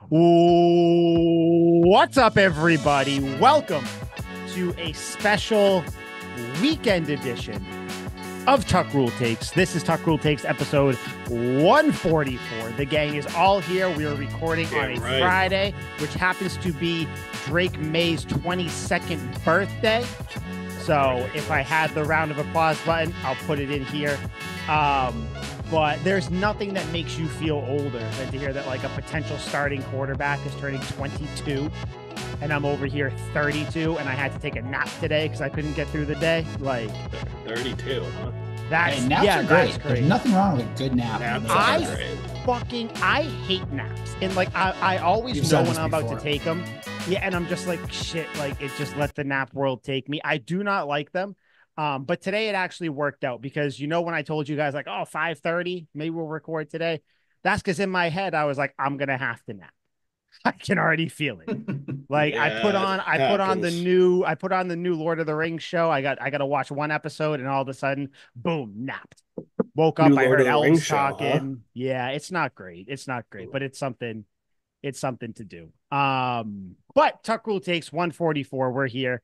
What's up, everybody? Welcome to a special weekend edition of Tuck Rule Takes. This is Tuck Rule Takes episode 144. The gang is all here. We are recording on a Friday, which happens to be Drake May's 22nd birthday. So if I had the round of applause button, I'll put it in here. But there's nothing that makes you feel older than to hear that like a potential starting quarterback is turning 22 and I'm over here 32 and I had to take a nap today because I couldn't get through the day. Like 32, huh? That's naps are great. There's nothing wrong with a good nap. I hate naps. And like I always know when I'm about to take them. Yeah, and I'm just like shit, like it just let the nap world take me. I do not like them. But today it actually worked out because, when, I told you guys like, 5:30, maybe we'll record today. That's because in my head, I was like, I'm going to have to nap. I can already feel it. Like yeah, I put on the new Lord of the Rings show. I got to watch one episode and all of a sudden, boom, napped. Woke up. I heard elves talking. Huh? Yeah, it's not great. It's not great, but it's something to do. But Tuck Rule Takes 144. We're here.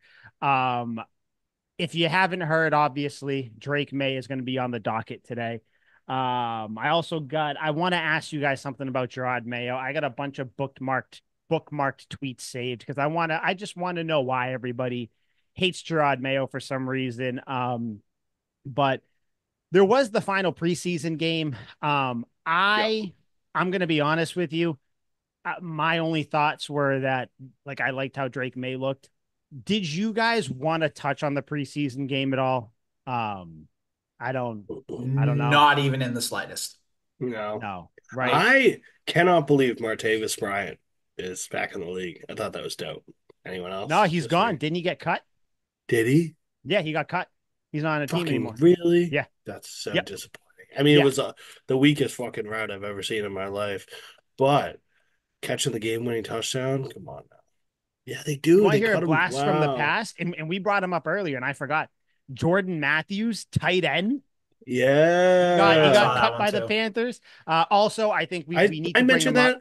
If you haven't heard, obviously, Drake May is going to be on the docket today. I want to ask you guys something about Gerard Mayo. I got a bunch of bookmarked tweets saved because I just want to know why everybody hates Gerard Mayo for some reason. But there was the final preseason game. I'm going to be honest with you. My only thoughts were that, like, I liked how Drake May looked. Did you guys want to touch on the preseason game at all? I don't know. Not even in the slightest. No. Right. I cannot believe Martavis Bryant is back in the league. I thought that was dope. Anyone else? No, he's gone. Week? Didn't he get cut? Did he? Yeah, he got cut. He's not on a team anymore. Really? Yeah. That's so disappointing. I mean, it was the weakest fucking route I've ever seen in my life. But catching the game-winning touchdown, come on now. Yeah, they do. You want to hear a blast from the past? And we brought him up earlier, and I forgot. Jordan Matthews, tight end. Yeah. He got cut by the Panthers. Also, I think we need to mentioned that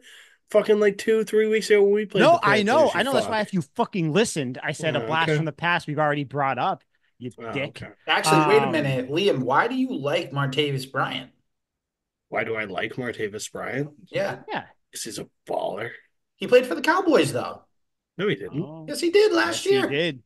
fucking like 2-3 weeks ago when we played. No, I know. That's why if you fucking listened, I said a blast from the past we've already brought up, you dick. Okay. Actually, wait a minute. Liam, why do you like Martavis Bryant? Why do I like Martavis Bryant? Yeah. Because he's a baller. He played for the Cowboys, though. No, he didn't. Oh. Yes, he did last year. He did.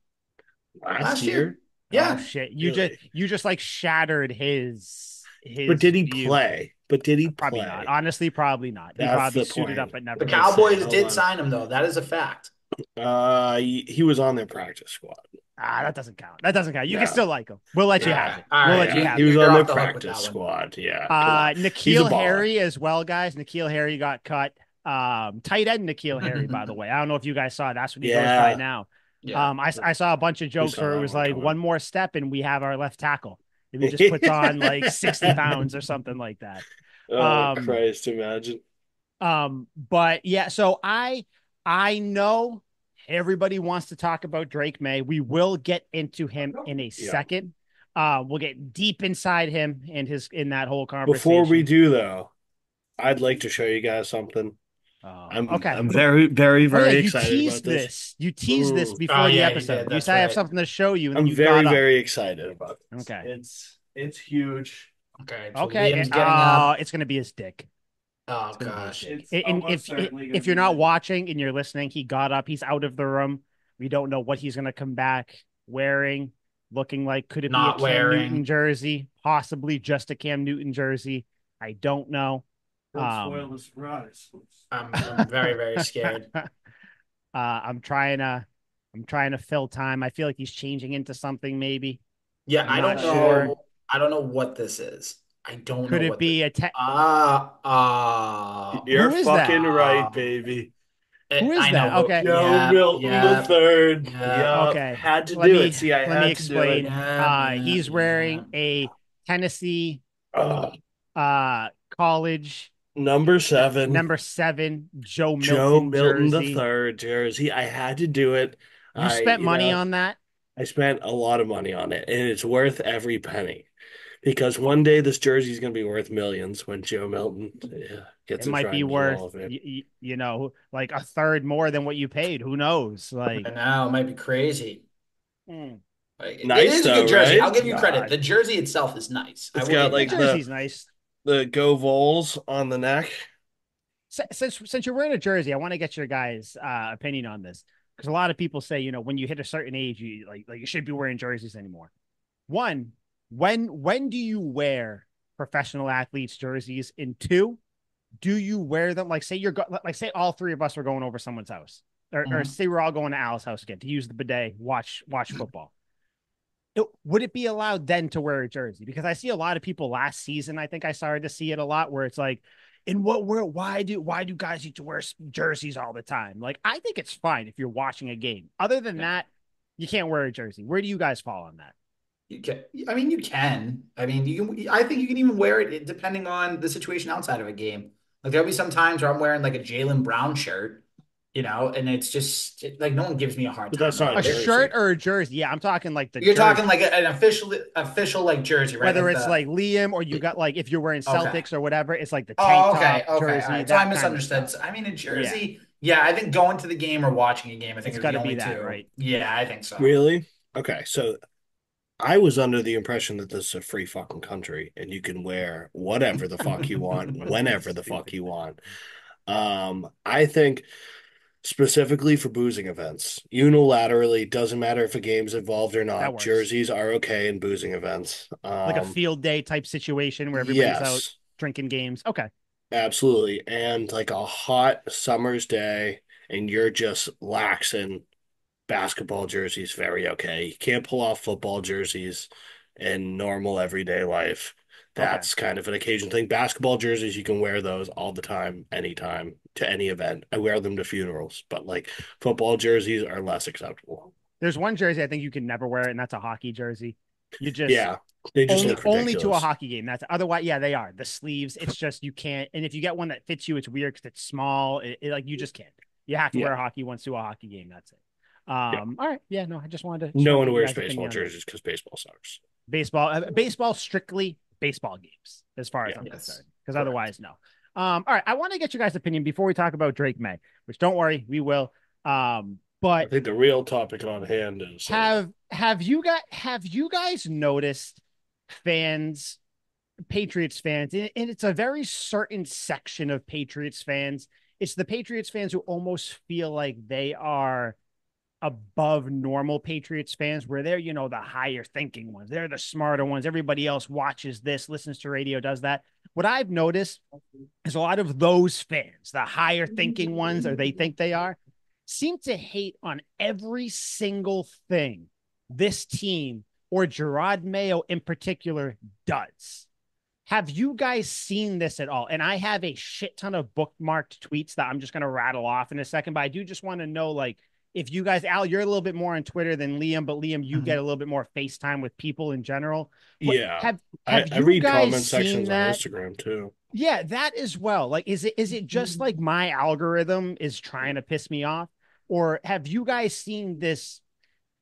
Last year? Yeah. Oh, shit. You just like shattered his But did he view. Play? But did he probably play? Not. Honestly, probably not. He probably suited up but never. The Cowboys did sign him, though. That is a fact. He was on their practice squad. That doesn't count. You can still like him. We'll let you have it. He was on their practice squad. Yeah. N'Keal Harry as well, guys. N'Keal Harry got cut. Tight end N'Keal Harry, by the way. I don't know if you guys saw it. That's what he goes by now. Yeah. I saw a bunch of jokes where it was like one more step and we have our left tackle. If he just puts on like 60 pounds or something like that. Oh, Christ, imagine. But yeah, so I know everybody wants to talk about Drake May. We will get into him in a second. We'll get deep inside him and in that whole conversation. Before we do, though, I'd like to show you guys something. Okay. I'm very, very, very excited about this. You teased this before the episode. You said I have something to show you. And I'm very, very excited about this. Okay. It's huge. Okay. So okay. It's going to be his dick. Oh, gosh. And if you're not watching and you're listening, he got up. He's out of the room. We don't know what he's going to come back wearing, looking like. Could it be a Cam Newton jersey? Possibly just a Cam Newton jersey. I don't know. Don't spoil the surprise. I'm very, very scared. I'm trying to fill time. I feel like he's changing into something maybe. Yeah, I don't know. Sure. I don't know what this is. I don't know. Could it be a You're fucking right, baby. Who is that? Okay. Joe Milton the third. Yeah. Okay. Had to do it. See, let me explain. He's wearing a Tennessee college number 7, Joe Milton the third jersey. I had to do it. You spent money on that? I spent a lot of money on it, and it's worth every penny Because one day this jersey is going to be worth millions when Joe Milton gets It a might be try and worth, Hall of Fame. like a third more than what you paid. Who knows? I Like, know, it might be crazy. mm, Like, it Nice is a good though, jersey. right? I'll give you credit. God, The jersey itself is nice. I It's will got give you the like that. jersey's nice. the Go Vols on the neck. Since you're wearing a jersey, I want to get your guys' opinion on this because a lot of people say, when you hit a certain age, you like you should be wearing jerseys anymore. One, when do you wear professional athletes' jerseys? And two, do you wear them? Like, say all three of us were going over someone's house, or Mhm. say we're all going to Al's house again to use the bidet, watch football. Would it be allowed then to wear a jersey? Because I see a lot of people last season. I think I started to see it a lot where it's like, in what world? Why do guys need to wear jerseys all the time? Like, I think it's fine if you're watching a game. Other than Yeah. that, you can't wear a jersey. Where do you guys fall on that? You can. I mean, you can. I mean, you can. I think you can even wear it depending on the situation outside of a game. Like there'll be some times where I'm wearing like a Jalen Brown shirt, and it's just like no one gives me a hard But time that's not a A about it. shirt jersey. or a jersey? Yeah, I'm talking like the You're talking jersey. like an official like jersey, right? Whether Like it's the like Liam or you got like if you're wearing okay. Celtics or whatever, it's like the tank Oh, okay, top okay, all jersey, right. So I that kind of misunderstood. stuff. So, I mean, in Yeah, Jersey, yeah, I think going to the game or watching a game, I think it's are got the to be only that, two. right? Yeah, I think so. Really? Okay, so I was under the impression that this is a free fucking country and you can wear whatever the fuck you want, whenever the fuck you want. I think specifically for boozing events, unilaterally, doesn't matter if a game's involved or That not, works. jerseys are okay in boozing events. Like a field day type situation where everybody's out Yes, drinking games. Okay. absolutely. And like a hot summer's day and you're just laxing, basketball jerseys very okay. You can't pull off football jerseys in normal everyday life. Okay. That's kind of an occasion thing. Basketball jerseys, you can wear those all the time, anytime, to any event. I wear them to funerals, but like football jerseys are less acceptable. There's one jersey I think you can never wear, it, and that's a hockey jersey. You just Yeah, they just look only to a ridiculous. hockey game. That's otherwise, yeah, they are. The sleeves, it's just you can't. And if you get one that fits you, it's weird because it's small. Like you just can't. You have to Yeah, wear hockey ones to a hockey game. That's it. yeah. All right. Yeah, no, I just No wanted to one get your wears guys' opinion baseball on that. jerseys because baseball sucks. Baseball strictly baseball games, as far as Yeah, I'm Yes, concerned. Because correct. otherwise, no. All right. I want to get you guys' opinion before we talk about Drake May, which don't worry, we will. I But think the real topic on hand is have you guys noticed fans, Patriots fans, and it's a very certain section of Patriots fans. It's the Patriots fans who almost feel like they are above normal Patriots fans, where they're, the higher thinking ones. They're the smarter ones. Everybody else watches this, listens to radio, does that. What I've noticed is a lot of those fans, the higher thinking ones, or they think they are, seem to hate on every single thing this team or Gerard Mayo in particular does. Have you guys seen this at all? And I have a shit ton of bookmarked tweets that I'm just going to rattle off in a second, but I do just want to know, like, if you guys, Al, you're a little bit more on Twitter than Liam, but Liam, you get Mhm. a little bit more FaceTime with people in general. What yeah. have I you read guys comment seen sections on that? Instagram too. Yeah, that as well. Like, is it just like my algorithm is trying to piss me off? Or have you guys seen this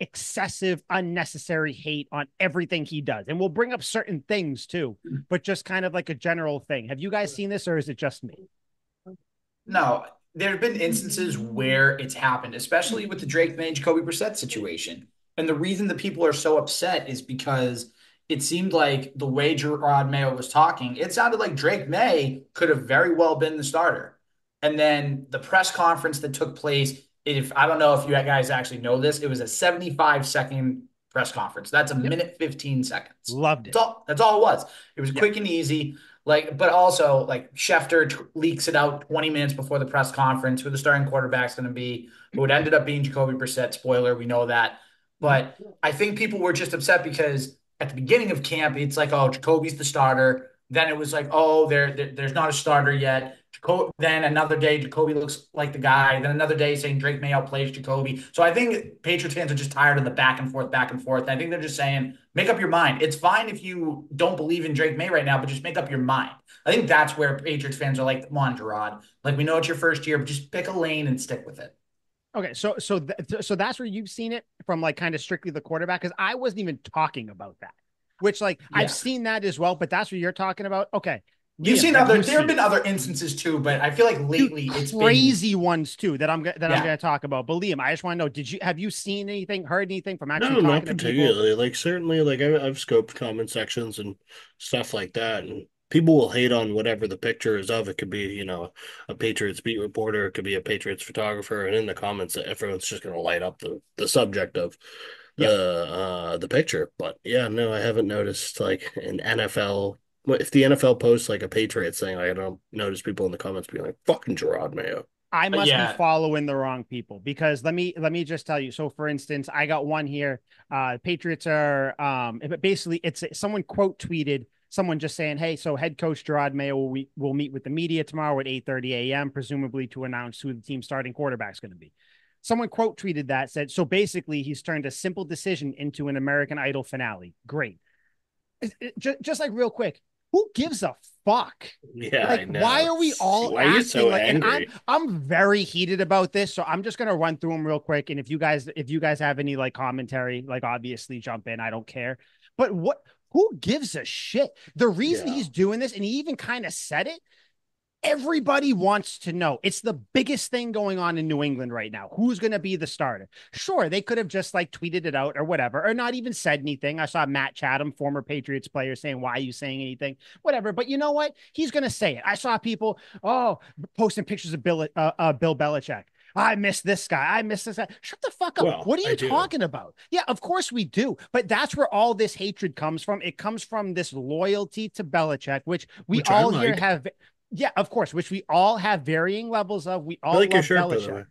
excessive, unnecessary hate on everything he does? And we'll bring up certain things too, but just kind of like a general thing. Have you guys seen this or is it just me? No, there have been instances where it's happened, especially with the Drake May Jacoby Brissett situation. And the reason that people are so upset is because it seemed like the way Gerard Mayo was talking, it sounded like Drake May could have very well been the starter. And then the press conference that took place, if I don't know if you guys actually know this, it was a 75-second press conference. That's a Yep. minute 15 seconds. Loved it. That's all it was. It was Yep. quick and easy. Like, but also like Schefter leaks it out 20 minutes before the press conference who the starting quarterback's going to be, who it ended up being Jacoby Brissett. Spoiler, we know that. But I think people were just upset because at the beginning of camp, it's like, oh, Jacoby's the starter. Then it was like, oh, there's not a starter yet. Then another day, Jacoby looks like the guy. Then another day saying Drake May outplays Jacoby. So I think Patriots fans are just tired of the back and forth, back and forth. I think they're just saying, make up your mind. It's fine if you don't believe in Drake May right now, but just make up your mind. I think that's where Patriots fans are like, come on, Gerard. Like, we know it's your first year, but just pick a lane and stick with it. Okay, so that's where you've seen it from, like kind of strictly the quarterback, because I wasn't even talking about that. which like I've Yeah. seen that as well, but that's what you're talking about. Okay. You've Liam, seen have you there have seen been other instances too, but I feel like dude, lately it's been, crazy ones too that I'm yeah. gonna talk about? But Liam, I just want to know, have you seen anything, heard anything from actually No, not talking to people? particularly. Like certainly, like I've scoped comment sections and stuff like that, and people will hate on whatever the picture is of. It could be, a Patriots beat reporter, it could be a Patriots photographer, and in the comments, everyone's just gonna light up the subject of Yeah. the picture. But yeah, no, I haven't noticed like an NFL. If the NFL posts like a Patriots thing, like, I don't notice people in the comments being like, "Fucking Gerard Mayo." I must be Yeah. following the wrong people because let me just tell you. So for instance, I got one here. Patriots are basically it's someone quote tweeted someone just saying, "Hey, so head coach Gerard Mayo will meet with the media tomorrow at 8:30 a.m. presumably to announce who the team's starting quarterback is going to be." Someone quote tweeted that said, "So basically, he's turned a simple decision into an American Idol finale." Great. Just like real quick, who gives a fuck? Yeah, Like, I why know. are we all Why are you acting so like? And I'm angry? I'm very heated about this, so I'm just gonna run through them real quick. And if you guys have any like commentary, like obviously jump in. I don't care. But what? Who gives a shit? The reason Yeah. he's doing this, and he even kind of said it, everybody wants to know. It's the biggest thing going on in New England right now. Who's going to be the starter? Sure, they could have just like tweeted it out or whatever, or not even said anything. I saw Matt Chatham, former Patriots player, saying, "Why are you saying anything?" Whatever. But you know what? He's going to say it. I saw people, posting pictures of Bill Belichick. I miss this guy. I miss this guy. Shut the fuck up. Well, What are I you do, talking about? Yeah, of course we do. But that's where all this hatred comes from. It comes from this loyalty to Belichick, which we which I all here like. have. Yeah, of course, which we all have varying levels of. We I all like your love shirt, by the Belichick. way.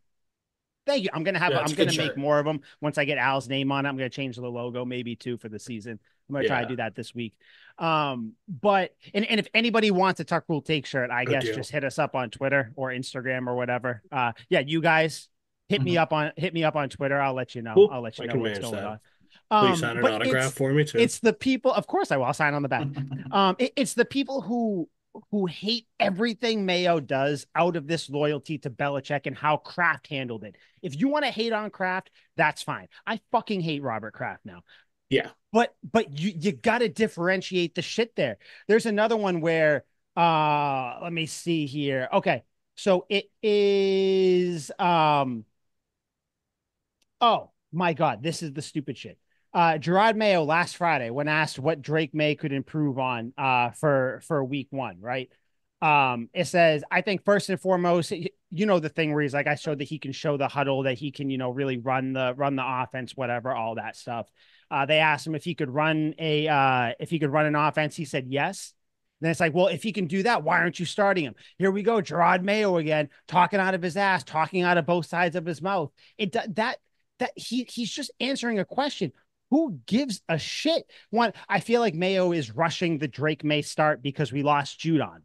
Thank you. Yeah, I'm it's a gonna good make shirt. more of them once I get Al's name on it. I'm gonna change the logo maybe too for the season. I'm gonna try to Yeah, do that this week. But and if anybody wants a Tuck Rule Take shirt, I I guess do. just hit us up on Twitter or Instagram or whatever. Yeah, you guys Mhm. hit me up on Twitter. I'll let you know. Cool. I'll let you I know can what's manage going that. on. Please sign an But autograph for me too. it's the people, of course I will. I'll sign on the back. It's the people who hate everything Mayo does out of this loyalty to Belichick and how Kraft handled it. If you want to hate on Kraft, that's fine. I fucking hate Robert Kraft now. Yeah. But you got to differentiate the shit there. There's another one where let me see here. Okay. So it is oh my God, this is the stupid shit. Gerard Mayo last Friday, when asked what Drake May could improve on for week one, right? It says, I think first and foremost, you know, the thing where he's like, I showed that he can show the huddle, that he can, really run the offense, whatever, all that stuff. They asked him if he could run an offense. He said yes. Then it's like, well, if he can do that, why aren't you starting him? Here we go, Gerard Mayo again, talking out of his ass, talking out of both sides of his mouth. He's just answering a question. Who gives a shit? One, I feel like Mayo is rushing the Drake May start because we lost Judon.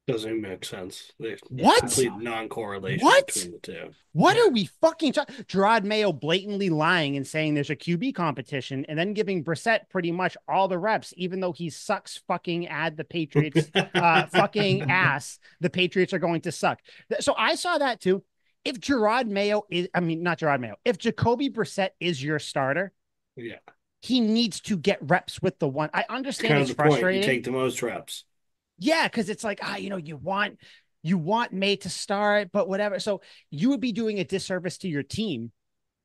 Doesn't even make sense. There's What? complete non-correlation What? between the two. What Yeah. are we fucking talking? Gerard Mayo blatantly lying and saying there's a QB competition and then giving Brissett pretty much all the reps, even though he sucks fucking at the Patriots, fucking ass. The Patriots are going to suck. So I saw that too. If Gerard Mayo is, I mean, not Gerard Mayo, if Jacoby Brissett is your starter, Yeah. he needs to get reps with the one. I It's understand kind of it's the point. You frustrating. take the most reps. Yeah, because it's like, you want May to start, but whatever. So you would be doing a disservice to your team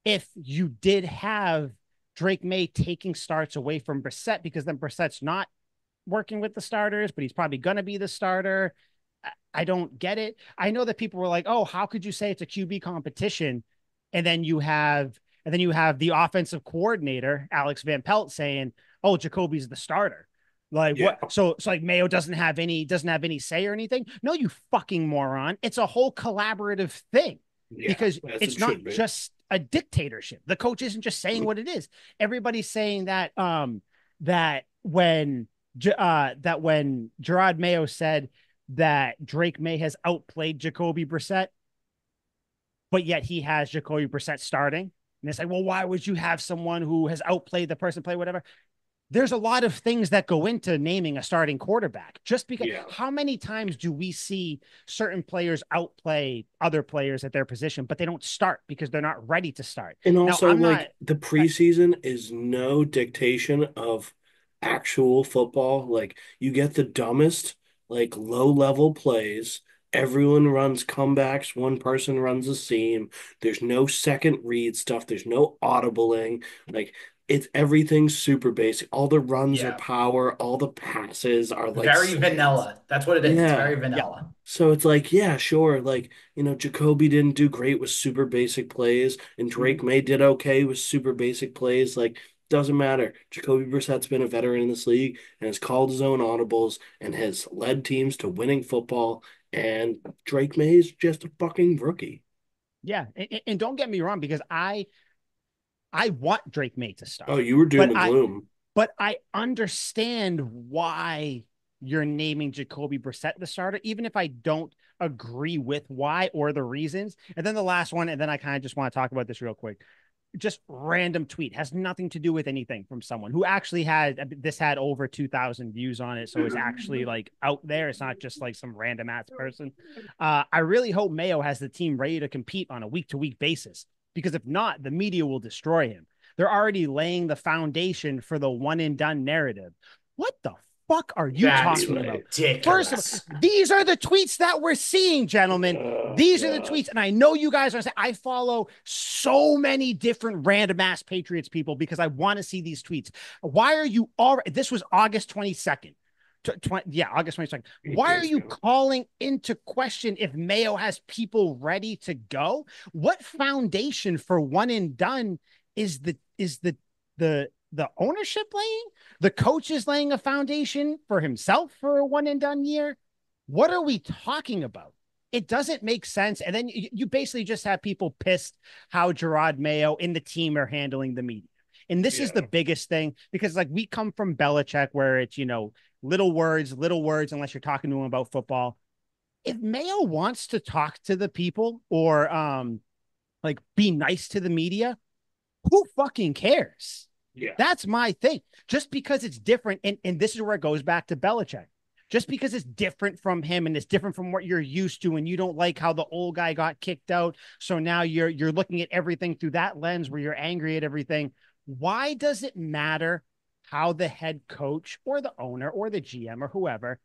if you did have Drake May taking starts away from Brissett, because then Brissett's not working with the starters, but he's probably going to be the starter. I don't get it. I know that people were like, "Oh, how could you say it's a QB competition?" And then you have the offensive coordinator, Alex Van Pelt, saying, "Oh, Jacoby's the starter." Like Yeah. what? So like Mayo doesn't have any say or anything. No, you fucking moron. It's a whole collaborative thing Yeah. because As it it's not should be. just a dictatorship. The coach isn't just saying what it is. Everybody's saying that when Gerard Mayo said that Drake May has outplayed Jacoby Brissett, but yet he has Jacoby Brissett starting. And it's like, well, why would you have someone who has outplayed the person play whatever? there's a lot of things that go into naming a starting quarterback. Just because, Yeah. how many times do we see certain players outplay other players at their position, but they don't start because they're not ready to start? And Now, also, I'm not. like, the preseason is no dictation of actual football. Like, you get the dumbest, like, low-level plays. Everyone runs comebacks. One person runs a seam. There's no second read stuff. There's no audibling. Like, it's everything super basic. All the runs are Yeah. power. All the passes are like Very slants. vanilla. That's what it is. It's very Yeah. Yeah. vanilla. So it's like, yeah, sure. Like, Jacoby didn't do great with super basic plays, and Drake Mhm. May did okay with super basic plays. Like, doesn't matter. Jacoby Brissett's been a veteran in this league and has called his own audibles and has led teams to winning football. And Drake May is just a fucking rookie. Yeah. And don't get me wrong, because I want Drake May to Oh, start, you were doom but and I gloom. but I understand why you're naming Jacoby Brissett the starter, even if I don't agree with why or the reasons. And then the last one, and then I kind of just want to talk about this real quick. Just random tweet, has nothing to do with anything, from someone who actually had over 2,000 views on it, so it's actually like out there. It's not just like some random ass person. I really hope Mayo has the team ready to compete on a week to week basis, because if not, the media will destroy him. They're already laying the foundation for the one and done narrative. What the fuck are you That's talking about? Anyway, First of all, ridiculous. these are the tweets that we're seeing, gentlemen. oh These are the God. tweets. And I know you guys are saying, I follow so many different random ass Patriots people because I want to see these tweets. Why are you already, this was August 22nd. August 22nd. Why are Days you ago. calling into question if Mayo has people ready to go? What foundation for one and done is the ownership laying? The coach is laying a foundation for himself for a one and done year? What are we talking about? It doesn't make sense. And then you basically just have people pissed how Gerard Mayo and the team are handling the media. And this is the Yeah. biggest thing, because like we come from Belichick, where it's, little words, unless you're talking to him about football. If Mayo wants to talk to the people, or like be nice to the media, who fucking cares? Yeah. That's my thing. Just because it's different, and this is where it goes back to Belichick. Just because it's different from him and it's different from what you're used to, and you don't like how the old guy got kicked out, so now you're looking at everything through that lens where you're angry at everything. Why does it matter how the head coach or the owner or the GM or whoever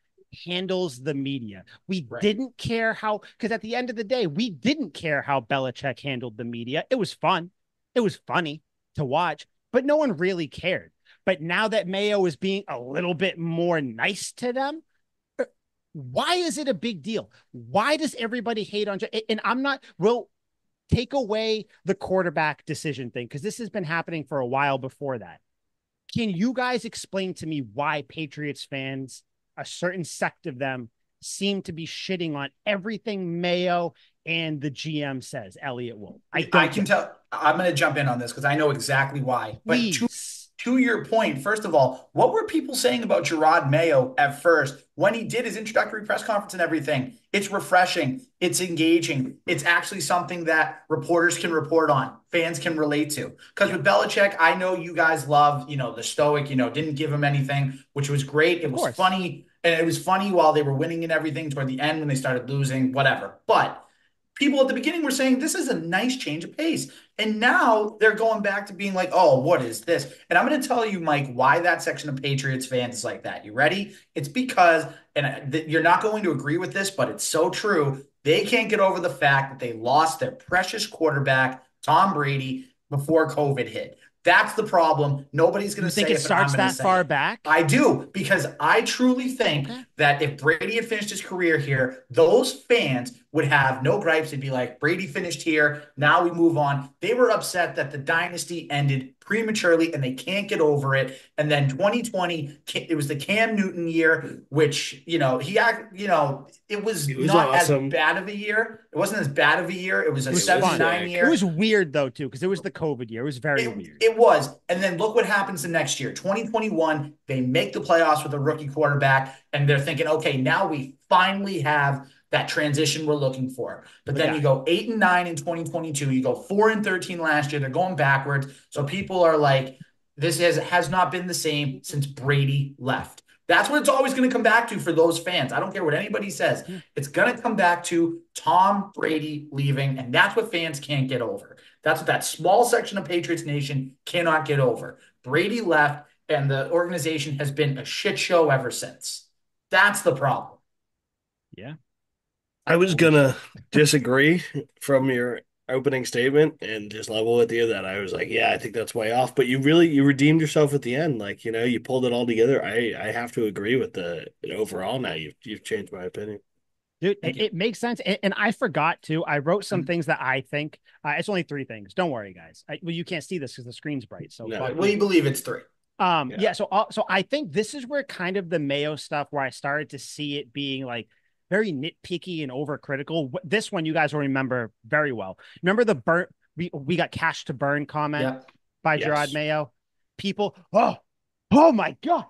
handles the media? We Right. didn't care how, because at the end of the day, we didn't care how Belichick handled the media. It was fun. It was funny to watch, but no one really cared. But now that Mayo is being a little bit more nice to them, why is it a big deal? Why does everybody hate on? And I'm not. We'll take away the quarterback decision thing, because this has been happening for a while before that. Can you guys explain to me why Patriots fans, a certain sect of them, seem to be shitting on everything Mayo and the GM says, Elliot Wolf? I I don't can get it. tell. I'm going to jump in on this because I know exactly why. But Please. to your point, first of all, what were people saying about Gerard Mayo at first when he did his introductory press conference and everything? It's refreshing. It's engaging. It's actually something that reporters can report on, fans can relate to. Because Yeah, with Belichick, I know you guys love, the stoic, didn't give him anything, which was great. of It was course. funny. And it was funny while they were winning and everything toward the end when they started losing, whatever. But people at the beginning were saying this is a nice change of pace. And now they're going back to being like, oh, what is this? And I'm going to tell you, Mike, why that section of Patriots fans is like that. You ready? It's because, and you're not going to agree with this, but it's so true. They can't get over the fact that they lost their precious quarterback, Tom Brady, before COVID hit. That's the problem. Nobody's going You to think say it it, but I'm starts going to that say far it. back? I do, because I truly think Okay. that if Brady had finished his career here, those fans would have no gripes. They'd be like, Brady finished here. Now we move on. They were upset that the dynasty ended prematurely and they can't get over it. And then 2020, it was the Cam Newton year, which, it was It was not as awesome. bad of a year. It wasn't as bad of a year. It was a It was It was 7-9 fun. sick. It was year. weird though too, because it was the COVID year. It was very weird. It was. And then look what happens the next year. 2021, they make the playoffs with a rookie quarterback, and they're thinking, okay, now we finally have that transition we're looking for. But The then you guy. go 8-9 in 2022, you go 4-13 last year, they're going backwards. So people are like, This has not been the same since Brady left. That's what it's always going to come back to for those fans. I don't care what anybody says. Yeah. It's going to come back to Tom Brady leaving, and that's what fans can't get over. That's what that small section of Patriots Nation cannot get over. Brady left, and the organization has been a shit show ever since. That's the problem. Yeah. I was gonna disagree from your opening statement and just level with you that I was like, yeah, I think that's way off. But you redeemed yourself at the end. Like, you pulled it all together. I have to agree with the overall now. You've changed my opinion. Dude, it makes sense. And I forgot to. I wrote some things that I think it's only 3 things. Don't worry, guys. Well, you can't see this because the screen's bright. So No. We believe it's 3. Yeah. So I think this is where kind of the Mayo stuff where I started to see it being like very nitpicky and overcritical. This one you guys will remember very well. Remember the burn? We got cash to burn comment by Gerard Mayo. People, oh my god.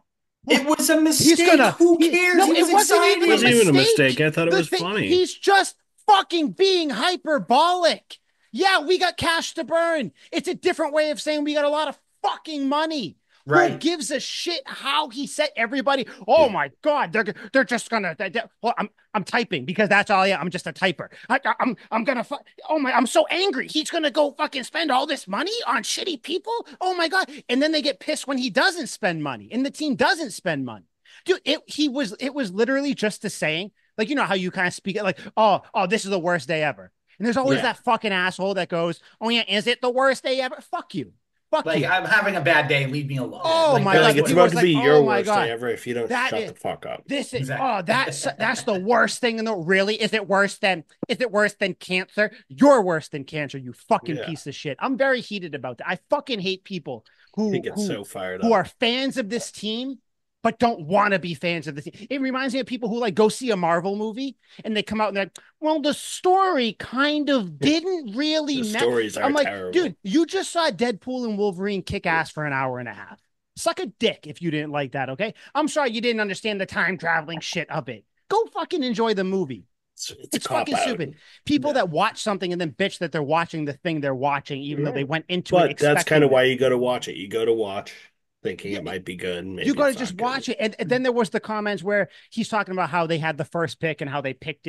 It was a mistake. Who cares? No, it wasn't even a mistake. I thought it was funny. He's just fucking being hyperbolic. Yeah, we got cash to burn. It's a different way of saying we got a lot of fucking money. Right. Who gives a shit how he said everybody? Oh my god, they're just gonna. Well, I'm typing because that's all. I'm just a typer. I'm gonna. Oh my, I'm so angry. He's gonna go fucking spend all this money on shitty people. Oh my god, and then they get pissed when he doesn't spend money and the team doesn't spend money. Dude, it was literally just a saying. Like, you know how you kind of speak it like, oh, this is the worst day ever. And there's always that fucking asshole that goes, oh yeah, is it the worst day ever? Fuck you. Like, I'm having a bad day. Leave me alone. Oh my god! It's about to be your worst day ever if you don't shut the fuck up. This is that's the worst thing in the. Really, is it worse than cancer? You're worse than cancer, you fucking piece of shit. I'm very heated about that. I fucking hate people who get so fired up, who are fans of this team but don't want to be fans of the team. It reminds me of people who like go see a Marvel movie and they come out and they're like, well, the story kind of didn't really matter. Stories are terrible. Dude, you just saw Deadpool and Wolverine kick ass for an hour and a half. Suck a dick if you didn't like that, okay? I'm sorry you didn't understand the time traveling shit of it. Go fucking enjoy the movie. It's fucking stupid. People that watch something and then bitch that they're watching the thing they're watching, even though they went into it. But that's kind of why you go to watch it. You go to watch thinking it might be good. Maybe you got to just watch it. And then there was the comments where he's talking about how they had the first pick and how they picked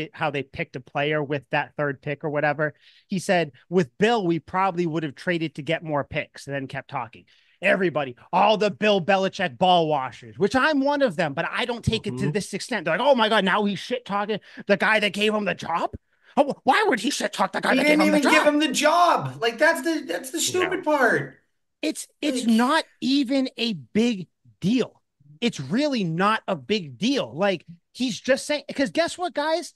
a player with that third pick or whatever. He said, with Bill, we probably would have traded to get more picks, and then kept talking. Everybody, all the Bill Belichick ball washers, which I'm one of them, but I don't take it to this extent. They're like, oh my God, now he's shit talking the guy that gave him the job. Oh, why would he shit talk the guy that gave him the job? He didn't even give him the job. Like, that's the stupid part. It's not even a big deal. It's really not a big deal. Like, he's just saying, because guess what, guys?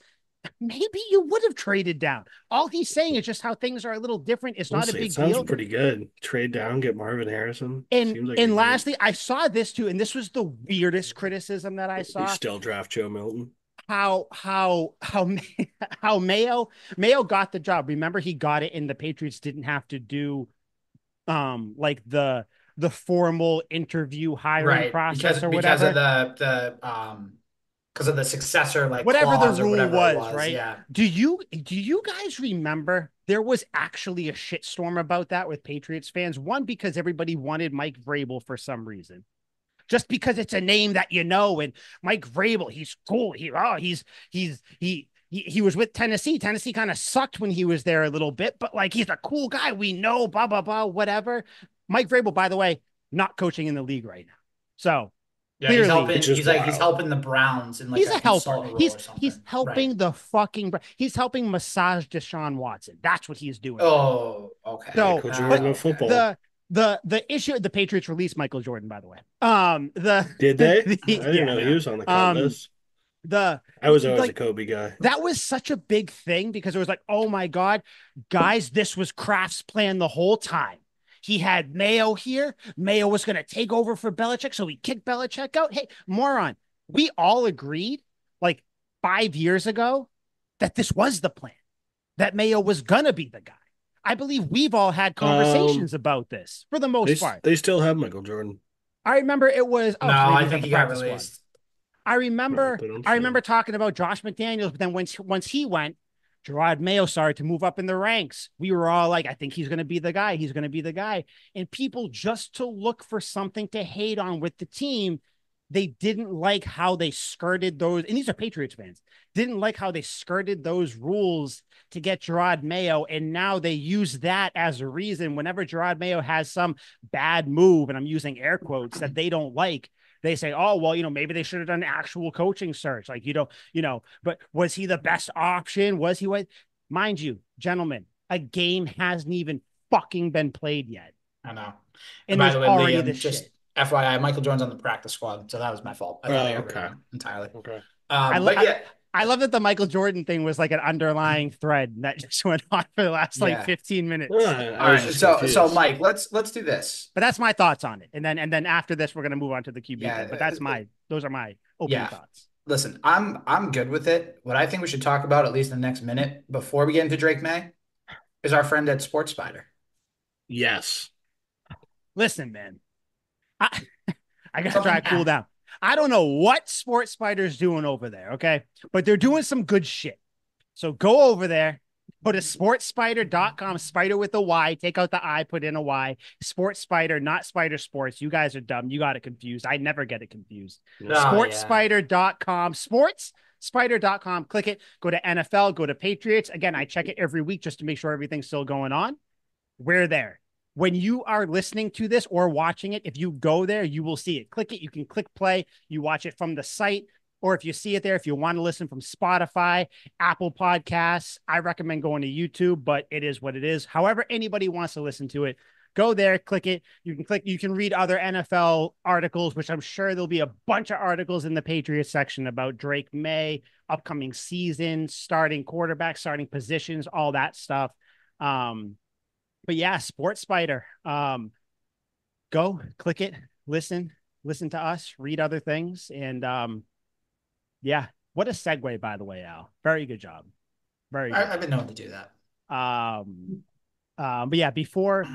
Maybe you would have traded down. All he's saying is just how things are a little different. It's not a big deal. Sounds pretty good. Trade down, get Marvin Harrison. And lastly, I saw this too, and this was the weirdest criticism that I saw. You still draft Joe Milton. How Mayo got the job. Remember, he got it, and the Patriots didn't have to do like the formal interview hiring process or whatever because of the successor, like whatever the rule was, right? Yeah. Do you guys remember there was actually a shitstorm about that with Patriots fans? One, because everybody wanted Mike Vrabel for some reason, just because it's a name that you know, and Mike Vrabel, he's cool. He was with Tennessee. Tennessee kind of sucked when he was there a little bit, but like, he's a cool guy. We know, blah, blah, blah, whatever. Mike Vrabel, by the way, not coaching in the league right now. So yeah, clearly, he's helping the Browns. And like he's a helper. He's helping the fucking, he's helping massage Deshaun Watson. That's what he's doing. Oh, okay. So football. The issue, the Patriots released Michael Jordan, by the way. Did they? I didn't know he was on the cut list. I was always a Kobe guy. That was such a big thing because it was like, oh my God, guys, this was Kraft's plan the whole time. He had Mayo here. Mayo was going to take over for Belichick, so he kicked Belichick out. Hey, moron, we all agreed like 5 years ago that this was the plan, that Mayo was going to be the guy. I believe we've all had conversations about this for the most part. They still have Michael Jordan. I remember it was. No, I think he got released. I remember talking about Josh McDaniels, but then once he went, Gerard Mayo started to move up in the ranks. We were all like, I think he's going to be the guy. He's going to be the guy. And people, just to look for something to hate on with the team, they didn't like how they skirted those. And these are Patriots fans, didn't like how they skirted those rules to get Gerard Mayo. And now they use that as a reason whenever Gerard Mayo has some bad move, and I'm using air quotes, that they don't like. They say, oh, well, maybe they should have done an actual coaching search. Like, but was he the best option? Was he what? Mind you, gentlemen, a game hasn't even fucking been played yet. I know. And by there's the way, already Liam, this just shit. FYI, Michael Jordan's on the practice squad, so that was my fault. I thought I Okay. agreed entirely. Okay. But yeah, I love that the Michael Jordan thing was like an underlying thread that just went on for the last like 15 minutes. All right, so Mike, let's do this. But that's my thoughts on it, and then after this, we're gonna move on to the QB thing. But those are my opening thoughts. Listen, I'm good with it. What I think we should talk about, at least in the next minute, before we get into Drake May, is our friend at Sports Spider. Yes. Listen, man, I gotta try to cool down. I don't know what Sports Spider's doing over there, okay? But they're doing some good shit. So go over there, go to sportspider.com, spider with a Y, take out the I, put in a Y. Sports Spider, not Spider Sports. You guys are dumb. You got it confused. I never get it confused. Sportspider.com, sportspider.com, click it, go to NFL, go to Patriots. Again, I check it every week just to make sure everything's still going on. We're there. When you are listening to this or watching it, if you go there, you will see it. Click it. You can click play. You watch it from the site. Or if you see it there, if you want to listen from Spotify, Apple Podcasts, I recommend going to YouTube, but it is what it is. However, anybody wants to listen to it, go there, click it. You can read other NFL articles, which I'm sure there'll be a bunch of articles in the Patriots section about Drake May, upcoming season, starting quarterback, starting positions, all that stuff. But yeah, Sports Spider. Go click it, listen to us, read other things, and yeah, what a segue, by the way, Al. Very good job. Very good. I've been known to do that. But yeah, before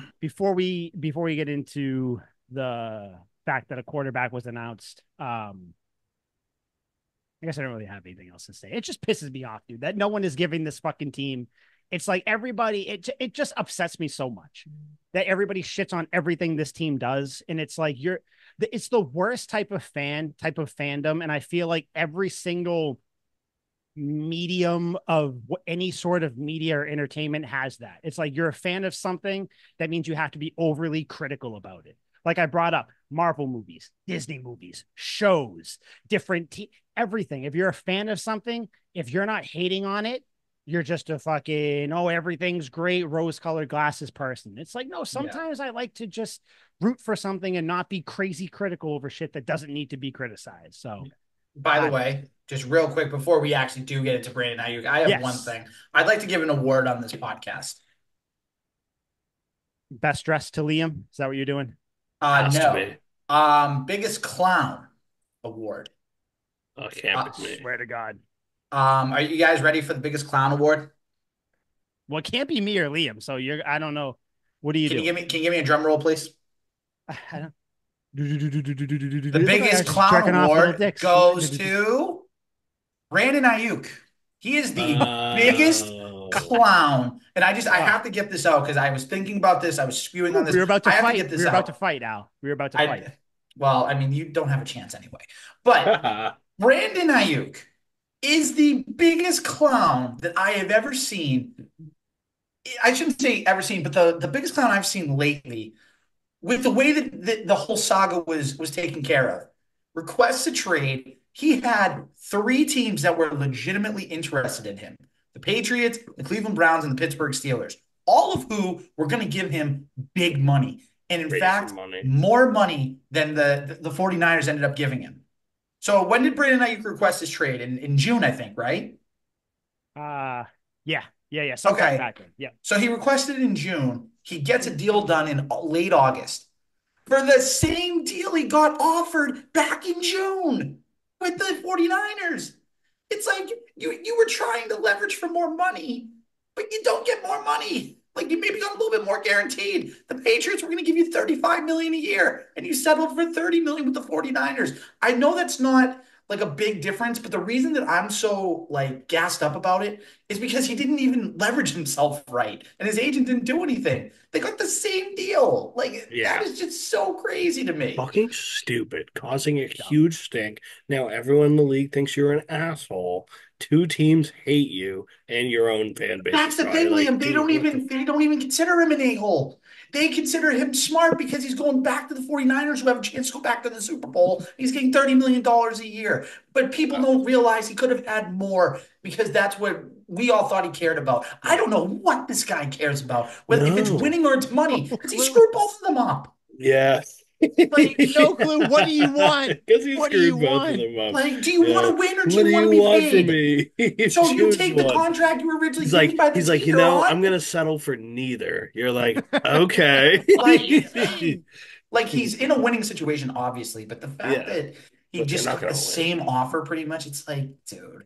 we get into the fact that a quarterback was announced, I guess I don't really have anything else to say. It just pisses me off, dude, that no one is giving this fucking team. It's like everybody, it just upsets me so much that everybody shits on everything this team does. And it's like, it's the worst type of fandom. And I feel like every single medium of any sort of media or entertainment has that. It's like, you're a fan of something, that means you have to be overly critical about it. Like I brought up Marvel movies, Disney movies, shows, everything. If you're a fan of something, if you're not hating on it, you're just a fucking, everything's great, rose-colored glasses person. It's like, no, sometimes I like to just root for something and not be crazy critical over shit that doesn't need to be criticized. So, by the way, just real quick, before we actually do get into Brandon Aiyuk, I have one thing. I'd like to give an award on this podcast. Best dressed to Liam? Is that what you're doing? No. Biggest clown award. Oh, can't be me. Swear to God. Are you guys ready for the biggest clown award? Well, it can't be me or Liam. So I don't know. What do you do? Can you give me a drum roll, please? I don't. The biggest clown award goes to Brandon Aiyuk. He is the biggest clown. And I have to get this out because I was thinking about this. I was spewing on this. We were about to fight. We were about to fight, Al. We were about to fight. Well, I mean, you don't have a chance anyway. But Brandon Aiyuk is the biggest clown that I have ever seen. I shouldn't say ever seen, but the biggest clown I've seen lately, with the way that the whole saga was taken care of. Requests to trade. He had 3 teams that were legitimately interested in him. The Patriots, the Cleveland Browns, and the Pittsburgh Steelers, all of who were going to give him big money. And in fact, more money than the 49ers ended up giving him. So when did Brandon Aiyuk request his trade? In June, I think, right? Yeah. Sometime back then. Yeah. So he requested it in June. He gets a deal done in late August for the same deal he got offered back in June with the 49ers. It's like you were trying to leverage for more money, but you don't get more money. Like, you maybe got a little bit more guaranteed. The Patriots were going to give you $35 million a year, and you settled for $30 million with the 49ers. I know that's not like a big difference. But the reason that I'm so like gassed up about it is because he didn't even leverage himself right, and his agent didn't do anything. They got the same deal. Like that Yeah. is just so crazy to me. Fucking stupid, causing a Dumb. huge stink. Now everyone in the league thinks you're an asshole. Two teams hate you, and your own fan base is That's the probably thing, like, Liam. They dude, don't what the even they don't even consider him an a-hole. They consider him smart because he's going back to the 49ers who have a chance to go back to the Super Bowl. He's getting $30 million a year. But people fuck? don't realize he could have had more because that's what we all thought he cared about. I don't know what this guy cares about, whether if it's No. winning or it's money, No because he clue. screwed both of them up. Yeah. Like, No clue. What do you want? Because he What do you screwed both of want? them up. like, do you want Yeah. to win or do What you do want to you be want from paid? me? So you Choose take the one. contract you were originally given by the He's like, team you're I'm on? gonna settle for neither. You're like, okay. What do Like, you mean? like he's in a winning situation, obviously, but the fact Yeah, that he but they're just not got the gonna win. same offer pretty much, it's like, dude,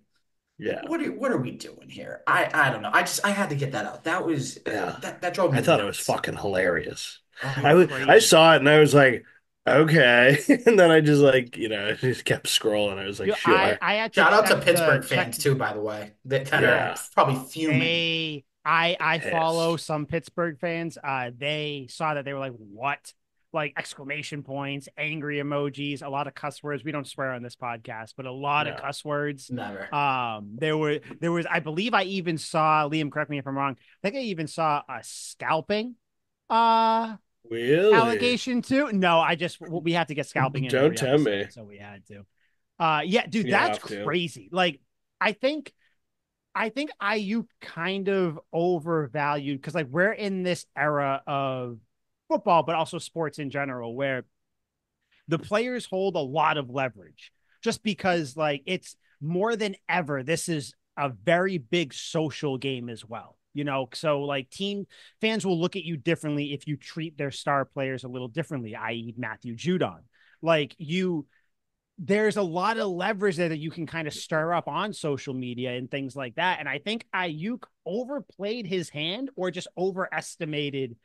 Yeah. what are we doing here? I don't know. I had to get that out. That was Yeah. that drove I me thought it was nuts. fucking hilarious. You're I crazy. saw it and I was like, okay. And then I just like, I just kept scrolling. I was like, You, I sure. I had to Shout out to check the Pittsburgh check. fans too, by the way, that are Yeah. probably fuming. I follow Pissed. some Pittsburgh fans. They saw that they were like, "What?" Like exclamation points, angry emojis, a lot of cuss words. We don't swear on this podcast, but a lot of No. cuss words. Never. There was I believe I even saw Liam. Correct me if I'm wrong. I think I even saw a scalping uh Really? allegation too. No, we have to get scalping in Don't every tell episode, me. so we had to. Yeah, dude, You that's have to. crazy. Like, I think Aiyuk kind of overvalued because like we're in this era of football, but also sports in general, where the players hold a lot of leverage just because like it's more than ever. This is a very big social game as well. So like team fans will look at you differently if you treat their star players a little differently, i.e., Matthew Judon. Like there's a lot of leverage there that you can kind of stir up on social media and things like that. And I think Aiyuk overplayed his hand or just overestimated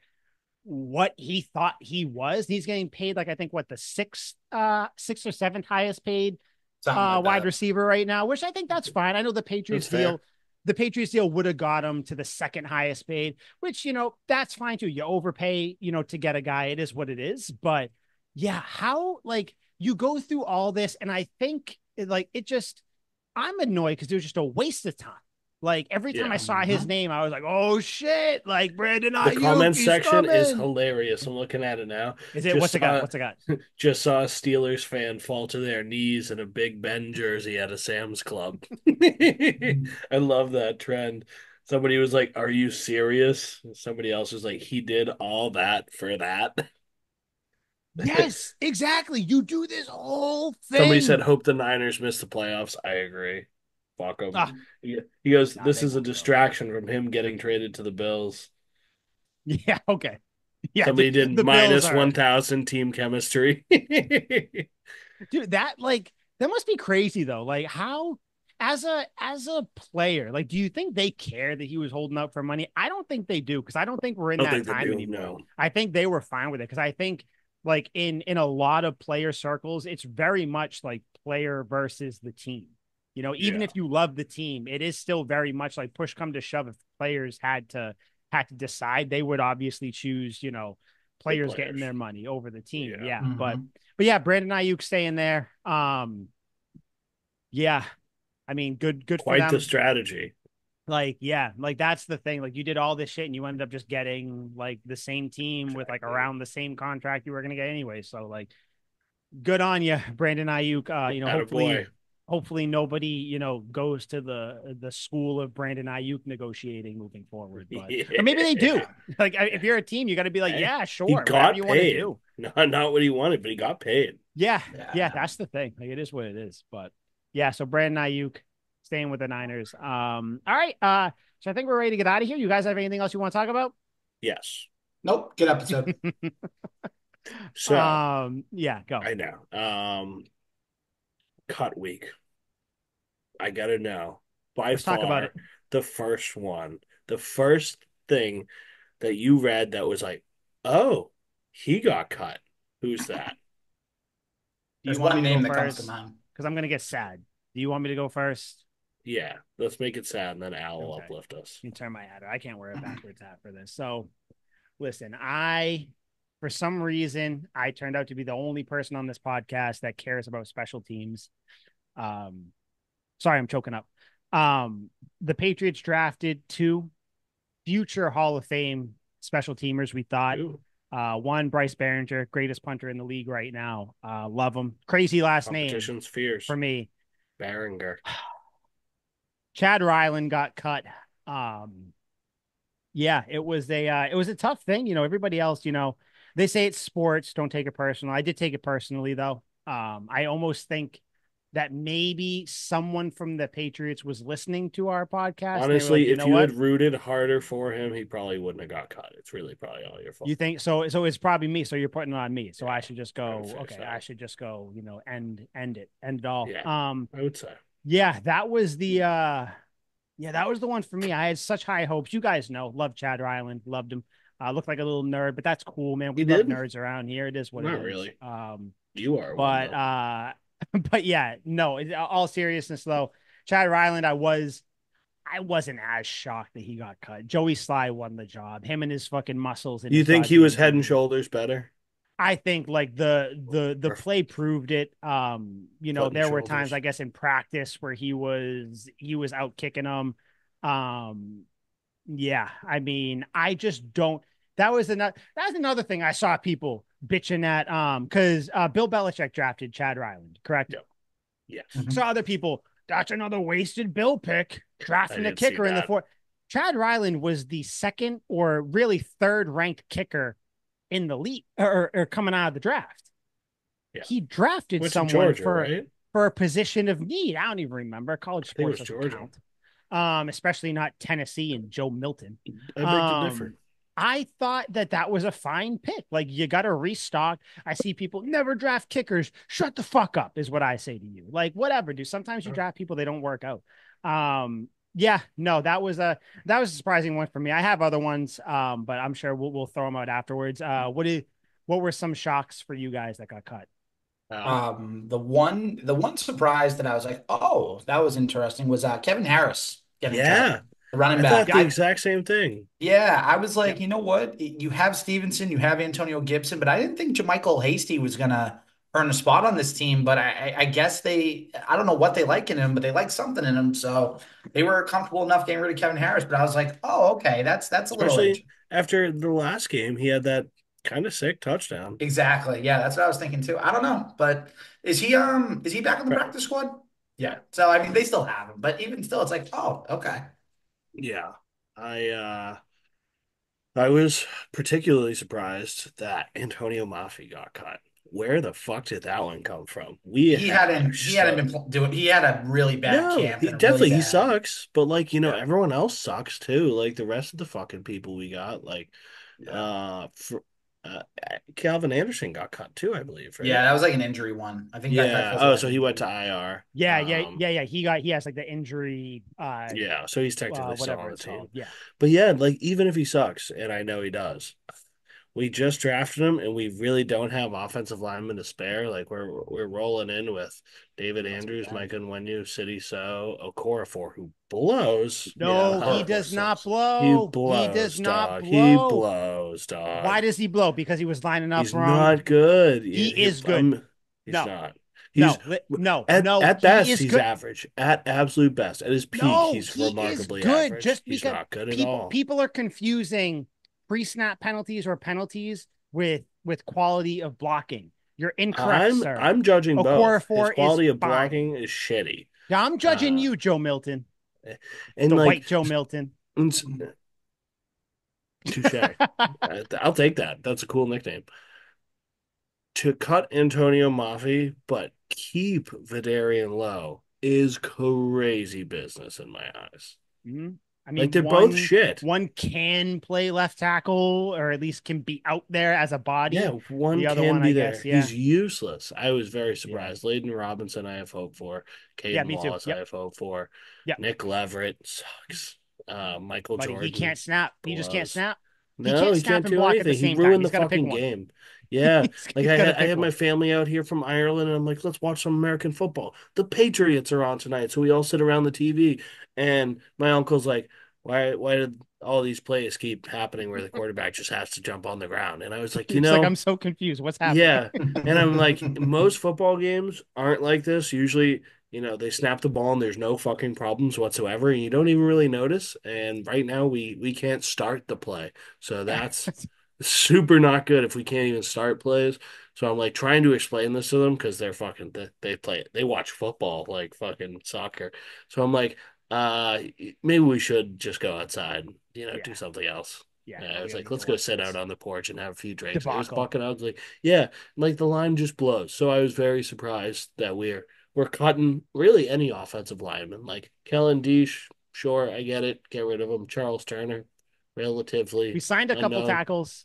what he thought he was. He's getting paid like I think what the sixth or seventh highest paid Something like wide that. receiver right now, which I think that's fine. I know That's fair. the Patriots deal would have got him to the second highest paid, which that's fine too. You overpay, to get a guy. It is what it is. But yeah, how like you go through all this, and I think I'm annoyed because it was just a waste of time. Like every time I Yeah. saw his Mhm. name, I was like, "Oh shit!" Like Brandon The Aiyuk, comments he's section is coming. hilarious. I'm looking at it now. Is it? Just What's it got? saw What's it got? just saw a Steelers fan fall to their knees in a Big Ben jersey at a Sam's Club. I love that trend. Somebody was like, "Are you serious?" Somebody else was like, "He did all that for that." Yes, exactly. You do this whole Somebody said, thing. "Hope the Niners miss the playoffs." I agree. Fuck him. Ah, He goes, nah, "This they is a won't though. distraction from him getting traded to the Bills." Yeah, okay. Yeah, Somebody dude, did the Bills minus are 1,000 team chemistry. dude, that must be crazy though. Like how as a player, like do you think they care that he was holding up for money? I don't think they do because I don't think we're in I don't that think they time do. anymore. No. I think they were fine with it because I think like in a lot of player circles, it's very much like player versus the team. Even Yeah. if you love the team, it is still very much like push come to shove. If players had to decide, they would obviously choose, The players getting players. their money over the team. Yeah. Yeah. Mhm. But yeah, Brandon Ayuk staying there. Yeah. I mean, good for Quite the them. strategy. Like, yeah, like that's the thing. Like you did all this shit and you ended up just getting like the same team with like Exactly. around the same contract you were gonna get anyway. So like good on you, Brandon Ayuk. Attaboy. Hopefully nobody, goes to the school of Brandon Ayuk negotiating moving forward. But or maybe they do. Yeah. Like if you're a team, you gotta be like, Hey, yeah, he sure, whatever got you want to paid. do. Not what he wanted, but he got paid. Yeah, yeah, Yeah. that's the thing. Like it is what it is. But yeah, so Brandon Ayuk staying with the Niners. All right. So I think we're ready to get out of here. You guys have anything else you want to talk about? Yes. Nope. Good episode. So Yeah, go. I know. Cut week. I gotta know. By Let's talk about it. far, the first one. The first thing that you read that was like, oh, he got cut. Who's that? Do you There's want me one to go name that comes to first? mind. because I'm gonna get sad. Do you want me to go first? Yeah, let's make it sad, and then Al will Okay. uplift us. You turn my hat. I can't wear a backwards hat for this. So listen, for some reason, I turned out to be the only person on this podcast that cares about special teams. Um, sorry, I'm choking up. The Patriots drafted two future Hall of Fame special teamers, we thought. Ooh, One, Bryce Behringer, greatest punter in the league right now. Love him. Crazy last name competition's fierce. for me. Behringer. Chad Ryland got cut. Yeah, it was a tough thing. Everybody else, they say it's sports, don't take it personal. I did take it personally though. I almost think that maybe someone from the Patriots was listening to our podcast and they were like, Honestly, you if know you what? had rooted harder for him, he probably wouldn't have got cut. It's really probably all your fault. You think so? So it's probably me. So you're putting it on me. So Yeah, I should just I would go, say okay, so. I should just go, end it all. Yeah, I would say. Yeah, that was the one for me. I had such high hopes. You guys know, loved Chad Ryland, loved him. Looked like a little nerd, but that's cool, man. We You love did? nerds around here. It is what it Not is. really. You are one, But though. but yeah, no, all seriousness though, Chad Ryland, I wasn't as shocked that he got cut. Joey Sly won the job. Him and his fucking muscles and You his think he was goddamn head and beard. shoulders better? I think like the Or play proved it. foot and There were times shoulders? I guess in practice where he was out kicking them. Um, yeah, I mean, I just don't. That's another thing I saw people bitching at because Bill Belichick drafted Chad Ryland, correct? Yep. Yes. Mhm. So other people, that's another wasted Bill pick, I drafting a did see kicker in the that. fourth. Chad Ryland was the second or really third ranked kicker in the league or coming out of the draft. Yeah. He drafted Went to someone Georgia, right? for a position of need. I don't even remember. College I think it sports was doesn't Georgia. count. Especially not Tennessee and Joe Milton. I beg to differ. I thought that was a fine pick. Like you got to restock. I see people never draft kickers. Shut the fuck up is what I say to you. Like whatever, dude. Sometimes you draft people they don't work out. Yeah, no, that was a surprising one for me. I have other ones, but I'm sure we'll throw them out afterwards. What were some shocks for you guys that got cut? Wow. The one surprise that I was like, oh, that was interesting was Kevin Harris getting cut, Yeah. the running I thought back. the exact same thing. Yeah, I was like, Yep. you know what? You have Stevenson, you have Antonio Gibson, but I didn't think JaMychal Hasty was gonna earn a spot on this team. But I guess I don't know what they like in him, but they like something in him. So they were comfortable enough getting rid of Kevin Harris. But I was like, oh, okay, that's a little Especially interesting. after the last game, he had that kind of sick touchdown. Exactly. Yeah, that's what I was thinking too. I don't know, but is he back in the Right. practice squad? Yeah. Yeah. So I mean, they still have him, but even still, it's like, oh, okay. Yeah. I was particularly surprised that Antonio Maffi got cut. Where the fuck did that one come from? We He have hadn't he hadn't so been doing. He had a really bad no, camp he and a really definitely he bad. sucks, but like, Yeah. everyone else sucks too. Like the rest of the fucking people we got, like Yeah. for uh Calvin Anderson got cut too, I believe, right? Yeah, that was like an injury one. I think that Yeah. feels Oh, like so an he went to injury. IR. Yeah. He has like the injury, Yeah, so he's technically still whatever on the it's called. team. Yeah. But yeah, like even if he sucks, and I know he does, we just drafted him, and we really don't have offensive linemen to spare. Like we're rolling in with David Not too Andrews, bad. Micah Onwenu, City So, Okorafor, who blows. Yeah, No, he Okorafor does not sucks. He blow. He does blows, not dog. He blow. blows, Why dog. does he blow? Because he was lining up He's wrong. not good. He is good. He's No, not. He's no. at He best is he's good. average. At absolute best, at his peak, No, he's he is remarkably good. average. Just He's because not good at people all. people are confusing pre-snap penalties or penalties with quality of blocking. You're incorrect, sir. I'm judging both. His Okorafor is quality of fine. blocking is shitty. Yeah, I'm judging Uh, you, Joe Milton, and the like white Joe Milton. touche. I'll take that. That's a cool nickname. To cut Antonio Maffi, but keep Vidarian Low is crazy business in my eyes. Mhm. I Like mean, they're both one shit. one can play left tackle, or at least can be out there as a Yeah, body. one The other can one, be I there. guess, yeah, He's useless. I was very yeah, surprised. Layden Robinson, I have hope for. yeah. Caden Me too. Wallace, I Yep, have hope for. yep. Nick Leverett sucks. Michael Buddy, he Jordan can't snap. He just can't blows. snap. He No, can't he snap can't and do block at the anything. He same time. ruined He's the got to pick fucking one. game. Yeah. Like He's got to I pick had my one. family out here from Ireland and I'm like, let's watch some American football. The Patriots are on tonight. So we all sit around the TV and my uncle's like, why did all these plays keep happening where the quarterback just has to jump on the ground? And I was like, It's like I'm so confused. What's happening? yeah. And I'm like, most football games aren't like this. Usually, they snap the ball and there's no fucking problems whatsoever, and you don't even really notice. And right now we can't start the play. So that's super not good if we can't even start plays. So I'm like trying to explain this to them because they're fucking they play they watch football like fucking soccer. So I'm like, uh maybe we should just go outside, do Yeah, something else. yeah. Yeah, No, I we was don't like, need to let's go watch sit out this on the porch and have a few drinks. It was debacle. fucking. I was like, yeah, like the line just blows. So I was very surprised that we're cutting really any offensive lineman. Like Kellen Deesh, sure, I get it. Get rid of him. Charles Turner, We relatively signed a couple unknown. tackles.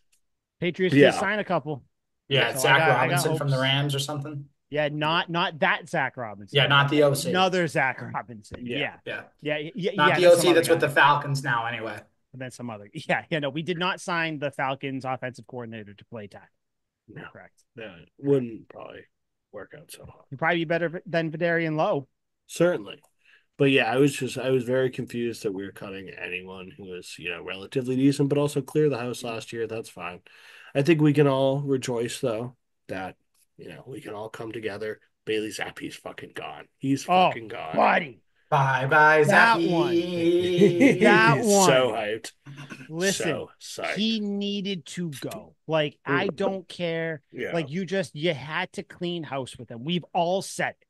Patriots did Yeah, sign a couple, Yeah, yeah, so Zach I got Robinson from the hopes. Rams or something. Yeah, yeah, not that Zach Yeah, Robinson. not the OC. Another Zach Robinson. yeah. Yeah, Yeah, not yeah. the Then some OC other that's with guy. the Falcons now, anyway. And then some other. Yeah. No, we did not sign the Falcons offensive coordinator to play tackle. No, Correct. that wouldn't probably work out so hard. He'd probably be better than Vidarian Lowe. Certainly. But yeah, I was very confused that we were cutting anyone who was, relatively decent, but also clear the house last year. That's fine. I think we can all rejoice though that, we can all come together. Bailey Zappi's fucking gone. He's Oh, fucking gone. buddy, Bye bye, that one, that He's so one. hyped. Listen, So psyched. he needed to go. Like, I don't care. Yeah. Like, you had to clean house with him. We've all said it.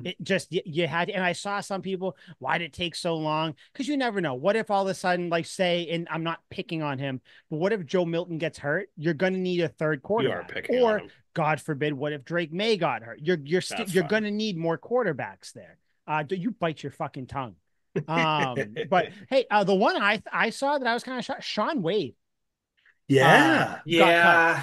It just you had to, and I saw some people, why did it take so long? Because you never know. What if all of a sudden, like say, and I'm not picking on him, but what if Joe Milton gets hurt? You're gonna need a third You are quarterback. picking on Or him. God forbid, what if Drake May got hurt? That's You're fine. gonna need more quarterbacks there. Do you bite your fucking tongue? But hey, the one I saw that I was kind of shocked, Sean Wade Yeah. got cut. Yeah,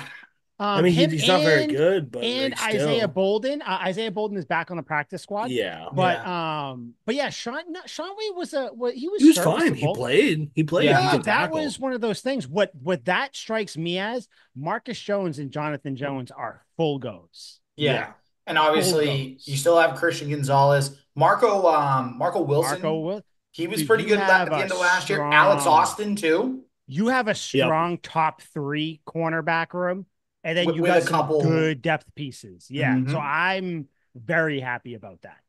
I mean, Him he's not very good, but and like Isaiah still. Bolden. Isaiah Bolden is back on the practice squad, Yeah. yeah, but yeah, Sean Wade he He was was fine. He serviceable. played. He played. He yeah. Yeah, can that tackle. was one of those things. What that strikes me as Marcus Jones and Jonathan Jones are full goes, Yeah. Yeah. And full obviously you goes. still have Christian Gonzalez. Marco Marco Wilson, Will, he was dude, pretty good at the end of last year. Alex Austin too, you have a Yep. strong top three cornerback room, and then you with a got some couple. good depth pieces. Yeah, so Mhm. I'm very happy about that.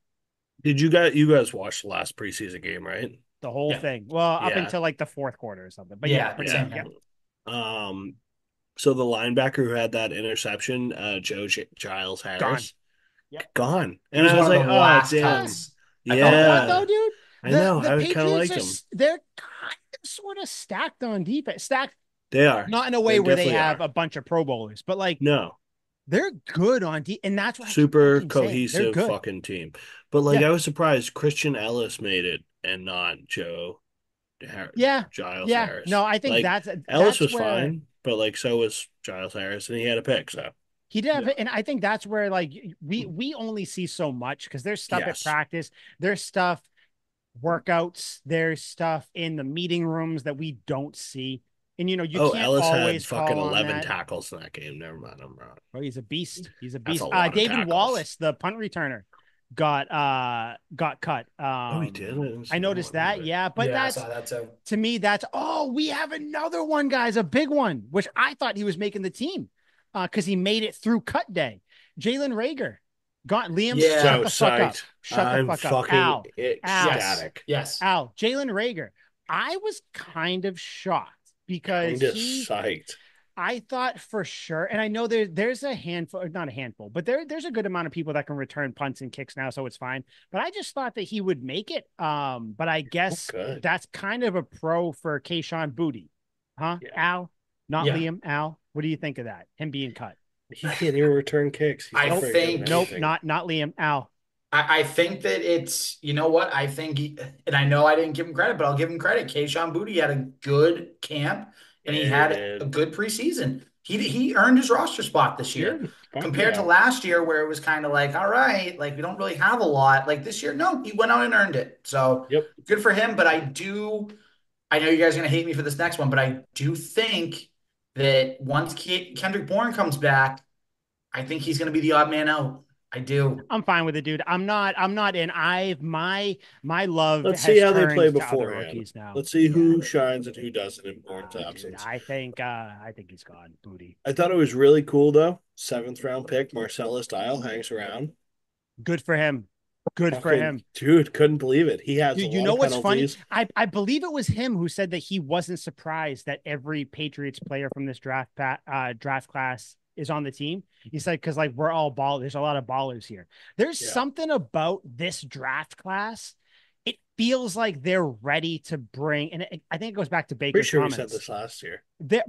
Did you guys watch the last preseason game, right? The whole Yeah. thing. Well, up Yeah. until like the fourth quarter or something. But yeah, Yeah, pretty Yeah. much. same Yeah. here. Um, so the linebacker who had that interception, Giles Gone. Harris, Yep. gone. He And was I one was of the like, oh last Yeah. damn. cuts. I You know felt what bad. though, Yeah. dude? I know. The I kind of Patriots liked him. they're kind of sort of stacked on defense. Stacked They are. not in a They way where they definitely have are. a bunch of pro bowlers, but like No. they're good on and that's what I keep Super fucking saying. They're cohesive good. fucking team. But like Yeah. I was surprised Christian Ellis made it and not Yeah. Giles Yeah. Harris. No, I think Like Ellis that's was where fine, but like so was Giles Harris, and he had a pick. So he did have Yeah. it. And I think that's where like we only see so much because there's stuff at yes, practice, there's stuff workouts, there's stuff in the meeting rooms that we don't see. And you oh, can't Ellis had always fucking call on 11 that. tackles in that game. Never mind, I'm wrong. Oh, he's a beast. He's a That's a beast. lot of David tackles. Wallace, the punt returner, got cut. Oh, he did. I didn't I see that noticed one that. either. Yeah, but Yeah, I that's saw that too. to me. That's we have another one, guys, a big one, which I thought he was making the team, because he made it through cut day. Jalen Rager got Liam. Shut Yeah. So the fuck up. psyched. Shut the I'm fuck up. fucking Al, Yes. ecstatic. Yes. Jalen Rager. I was kind of shocked because Kind of psyched. I thought for sure, and I know there's a handful, not a handful, but there's a good amount of people that can return punts and kicks now, so it's fine. But I just thought that he would make it. But I guess Good. that's kind of a pro for Kayshawn Booty, huh? Yeah. Al, not Yeah. Liam. Al, what do you think of that? Him being cut? He can't even return kicks. He's I not very good think- at Nope, anything. not Liam. Al. I think that it's, you know what? I think, and I know I didn't give him credit, but I'll give him credit. Kayshawn Booty had a good camp and he Yeah, he had a did. good preseason. He earned his roster spot this year Did. Fuck compared to yeah. last year where it was kind of like, all right, like we don't really have a lot. Like this year, no, he went out and earned it. So Yep. good for him. But I do I know you guys are going to hate me for this next one, but I do think that once Kendrick Bourne comes back, I think he's going to be the odd man out. I do. I'm fine with it, dude. I'm not in. My love Let's see has how they play turned to other beforehand. rookies now. Let's see Yeah. who shines and who doesn't in Bourne's Dude, absence. I think he's gone. Booty. I thought it was really cool though. Seventh round pick, Marcellus Dial hangs around. Good for him. Good for Fucking him. dude, couldn't believe it. He has a Dude, you lot know of what's funny? penalties. I believe it was him who said that he wasn't surprised that every Patriots player from this draft class is on the team. He said because like we're all ball. There's a lot of ballers here. There's Yeah. something about this draft class. It feels like they're ready to bring, and I think it goes back to Pretty Baker's sure we said comments. this last year.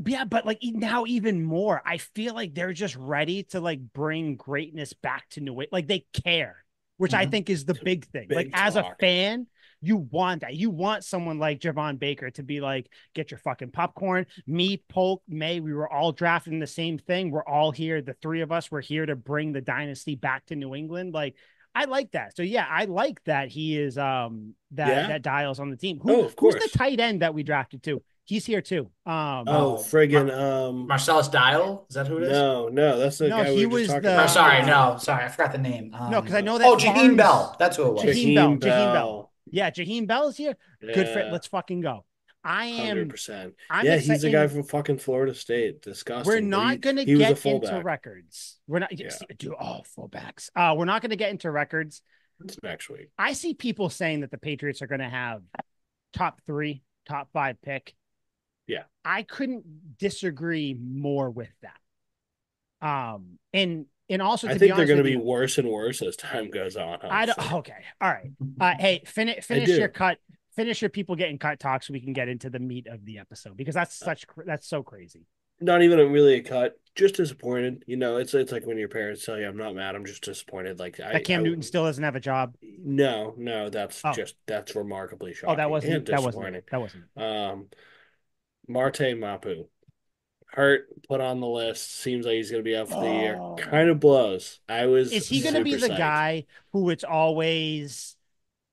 Yeah, but like now even more, I feel like they're just ready to like bring greatness back to New England. Like they care, which I think is the big thing. Like Big as a talk. fan, you want that. You want someone like Javon Baker to be like, get your fucking popcorn. Me, Polk, May, we were all drafting the same thing. We're all here. The three of us were here to bring the dynasty back to New England. Like I like that. So yeah, I like that he is Yeah. that Dial's on the team. Oh, of Who's the course. tight end that we drafted too? He's here too. Oh, friggin' Marcellus Dial, is that who it is? no, that's the No, guy we he were just was talking the Oh, about. sorry, no, sorry, I forgot the name. no, because I know that Oh, Jaheim Farms Bell. That's who it was. Jaheim Jaheim Bell. Jaheim Bell. Bell. Yeah, Jaheim Bell is here. Good for it. Yeah, Let's fucking go. I am 100%. I'm Yeah, he's the guy excited. from fucking Florida State. We're Disgusting. But not gonna he was a get into fullback. records. We're not Yeah, do all fullbacks. We're not gonna get into records. it's next week. I see people saying that the Patriots are gonna have top three, top five pick. Yeah. I couldn't disagree more with that. And also I to be think they're honest going to with be you, worse and worse as time goes on, I honestly. don't. Okay, all right. Hey, finish your do. cut. Finish your people getting cut talk so we can get into the meat of the episode because that's so crazy. Not even really a cut. Just disappointed. You know, it's like when your parents tell you, "I'm not mad. I'm just disappointed." Like That Cam Newton still doesn't have a job. no, Oh, that's remarkably oh, shocking and that wasn't disappointing. it. That wasn't it. Marte Mapu hurt, put on the list. Seems like he's going to be out for the year. Oh, Kind of blows. I was is he going to super be the psyched. guy who it's always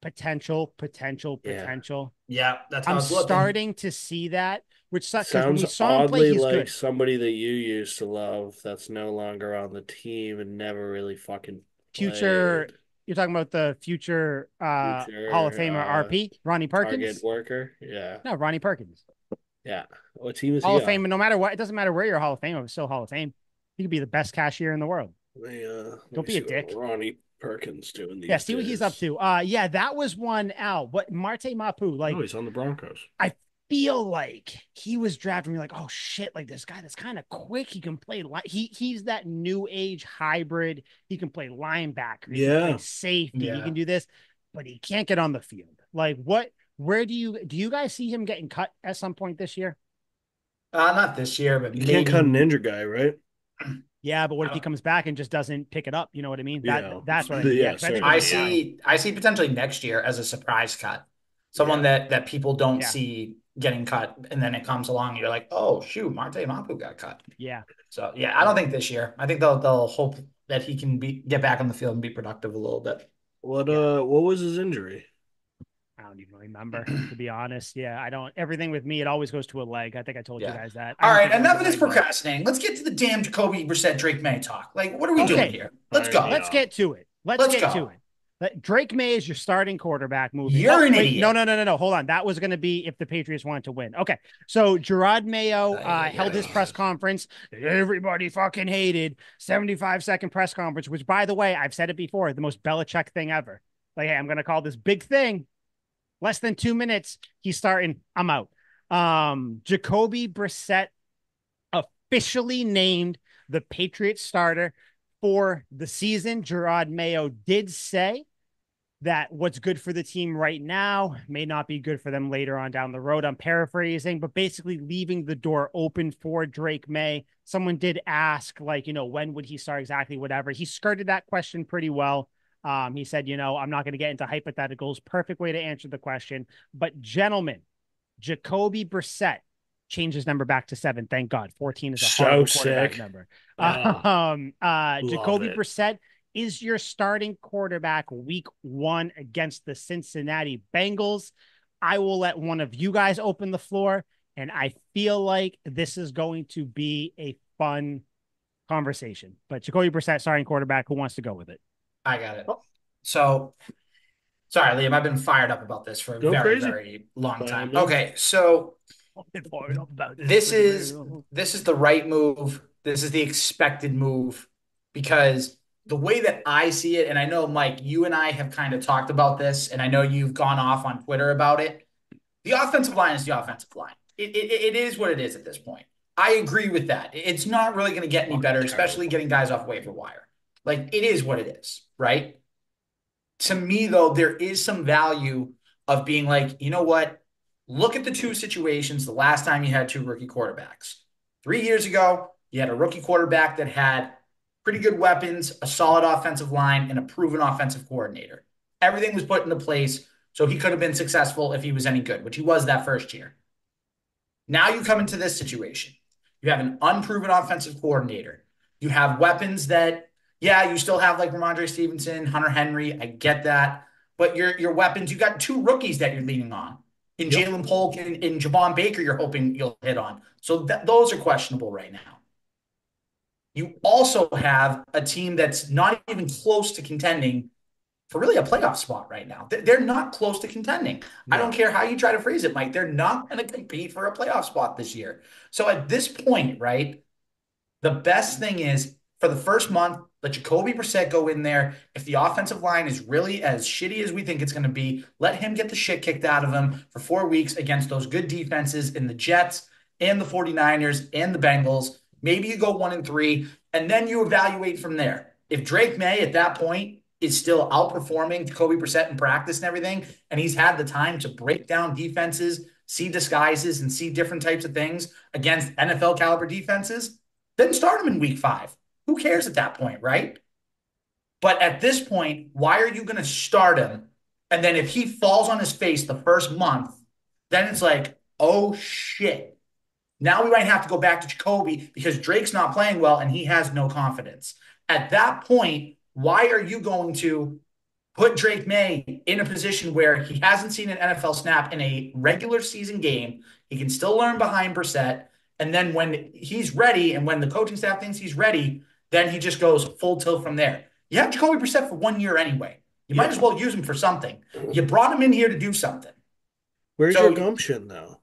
potential, potential, Yeah. potential? Yeah, that's how I'm it's looking. starting to see that, which sucks because when Sounds we saw him play, oddly he's like good. somebody that you used to love that's no longer on the team and never really fucking Future, played. you're talking about the future Hall of Future Famer RP, Ronnie target Perkins? worker. Yeah. No, Ronnie Perkins. Yeah. What team is Hall he of Fame, on? and no matter what, it doesn't matter where you're a Hall of Fame, it's still Hall of Fame. He could be the best cashier in the world. Let Don't me be a see what dick. Ronnie Perkins doing Yeah, these see what he's up days. to. Yeah, that was one out. What Marte Mapu, Oh, like he's on the Broncos. I feel like he was drafted me like, oh shit, like this guy that's kind of quick. He can play he's that new age hybrid. He can play linebacker, he can play Yeah. safety, he Yeah. can do this, but he can't get on the field. Like what where do you guys see him getting cut at some point this year? Not this year, but You can't maybe. cut an injured guy, right? Yeah, but what I if he don't- comes back and just doesn't pick it up? You know what I mean? Yeah. That's what I mean. Yeah, Yeah, because I think he'll I be certainly. Yeah. fine. see potentially next year as a surprise cut. Someone Yeah. that people don't Yeah, see getting cut, and then it comes along, and you're like, oh shoot, Marte Mapu got cut. yeah, So yeah, I don't think this year. I think they'll hope that he can get back on the field and be productive a little bit. yeah. What was his injury? I don't even remember, to be honest. Yeah, I don't. Everything with me, it always goes to a leg. I think I told you Yeah. guys that. I All don't right, think it was enough a of this leg, though. procrastinating. Let's get to the damn Jacoby Brissett Drake May talk. Like, what are we doing Okay, here? Let's Fire go. me let's up. get to it. Let's Let's get to go. it. Drake May is your starting quarterback moving. You're an wait, idiot. no. Hold on. That was going to be if the Patriots wanted to win. Okay. So Gerard Mayo held his press conference. Everybody fucking hated 75-second press conference, which, by the way, I've said it before, the most Belichick thing ever. Like, hey, I'm going to call this big thing. Less than 2 minutes. He's starting. I'm out. Jacoby Brissett officially named the Patriots starter for the season. Gerard Mayo did say that what's good for the team right now may not be good for them later on down the road. I'm paraphrasing, but basically leaving the door open for Drake May. Someone did ask, like, when would he start exactly, whatever. He skirted that question pretty well. He said, I'm not going to get into hypotheticals. Perfect way to answer the question. But gentlemen, Jacoby Brissett changed his number back to 7. Thank God. 14 is a So horrible quarterback sick. number. Love Jacoby it. Brissett is your starting quarterback week 1 against the Cincinnati Bengals. I will let one of you guys open the floor. And I feel like this is going to be a fun conversation. But Jacoby Brissett, starting quarterback, who wants to go with it? I got it. So, sorry, Liam, I've been fired up about this for a Go very, crazy. very long time. Man. Okay, so I've been fired up about this is the right move. This is the expected move because the way that I see it, and I know Mike, you and I have kind of talked about this, and I know you've gone off on Twitter about it. The offensive line is the offensive line. It is what it is at this point. I agree with that. It's not really going to get any better, especially getting guys off waiver wire. Like it is what it is, right? To me, though, there is some value of being like, you know what? Look at the two situations the last time you had two rookie quarterbacks. 3 years ago, you had a rookie quarterback that had pretty good weapons, a solid offensive line, and a proven offensive coordinator. Everything was put into place so he could have been successful if he was any good, which he was that first year. Now you come into this situation. You have an unproven offensive coordinator. You have weapons that, yeah, you still have like Ramondre Stevenson, Hunter Henry. I get that. But your weapons, you got two rookies that you're leaning on. In Jalen Polk and in Javon Baker, you're hoping you'll hit on. So those are questionable right now. You also have a team that's not even close to contending for really a playoff spot right now. They're not close to contending. No. I don't care how you try to phrase it, Mike. They're not going to compete for a playoff spot this year. So at this point, right, the best thing is for the first month, let Jacoby Brissett go in there. If the offensive line is really as shitty as we think it's going to be, let him get the shit kicked out of him for 4 weeks against those good defenses in the Jets and the 49ers and the Bengals. Maybe you go 1-3, and then you evaluate from there. If Drake May at that point is still outperforming Jacoby Brissett in practice and everything, and he's had the time to break down defenses, see disguises, and see different types of things against NFL caliber defenses, then start him in week 5. Who cares at that point, right? But at this point, why are you going to start him? And then if he falls on his face the first month, then it's like, oh shit. Now we might have to go back to Jacoby because Drake's not playing well and he has no confidence. At that point, why are you going to put Drake May in a position where he hasn't seen an NFL snap in a regular season game? He can still learn behind Brissett. And then when he's ready and when the coaching staff thinks he's ready, then he just goes full tilt from there. You have Jacoby Brissett for 1 year anyway. You might as well use him for something. You brought him in here to do something. Where's your gumption, though?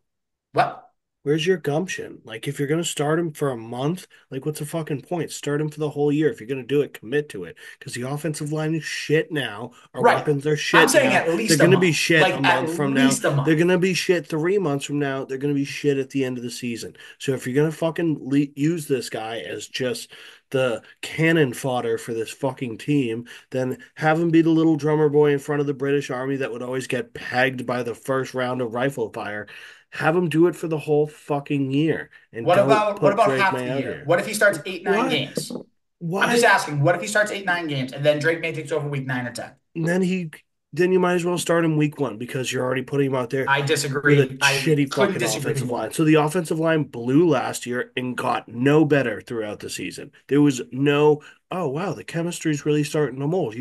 What? Where's your gumption? Like, if you're going to start him for a month, like, what's the fucking point? Start him for the whole year. If you're going to do it, commit to it. Because the offensive line is shit now. Our weapons are shit. I'm saying now. At least they're going to be shit like a month from now. They're going to be shit 3 months from now. They're going to be shit at the end of the season. So if you're going to fucking use this guy as just the cannon fodder for this fucking team, then have him be the little drummer boy in front of the British Army that would always get pegged by the first round of rifle fire. Have him do it for the whole fucking year. And what about half the year? What if he starts 8-9 games? Why? I'm just asking. What if he starts 8-9 games and then Drake May takes over week 9 or 10? And then you might as well start him week 1 because you're already putting him out there. I disagree. With a shitty fucking offensive line. So the offensive line blew last year and got no better throughout the season. There was no, oh wow, the chemistry's really starting to mold.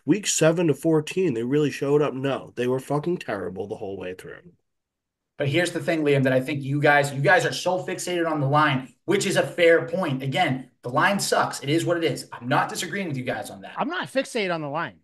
Week 7 to 14, they really showed up. No, they were fucking terrible the whole way through. But here's the thing, Liam, that I think you guys are so fixated on the line, which is a fair point. Again, the line sucks. It is what it is. I'm not disagreeing with you guys on that. I'm not fixated on the line.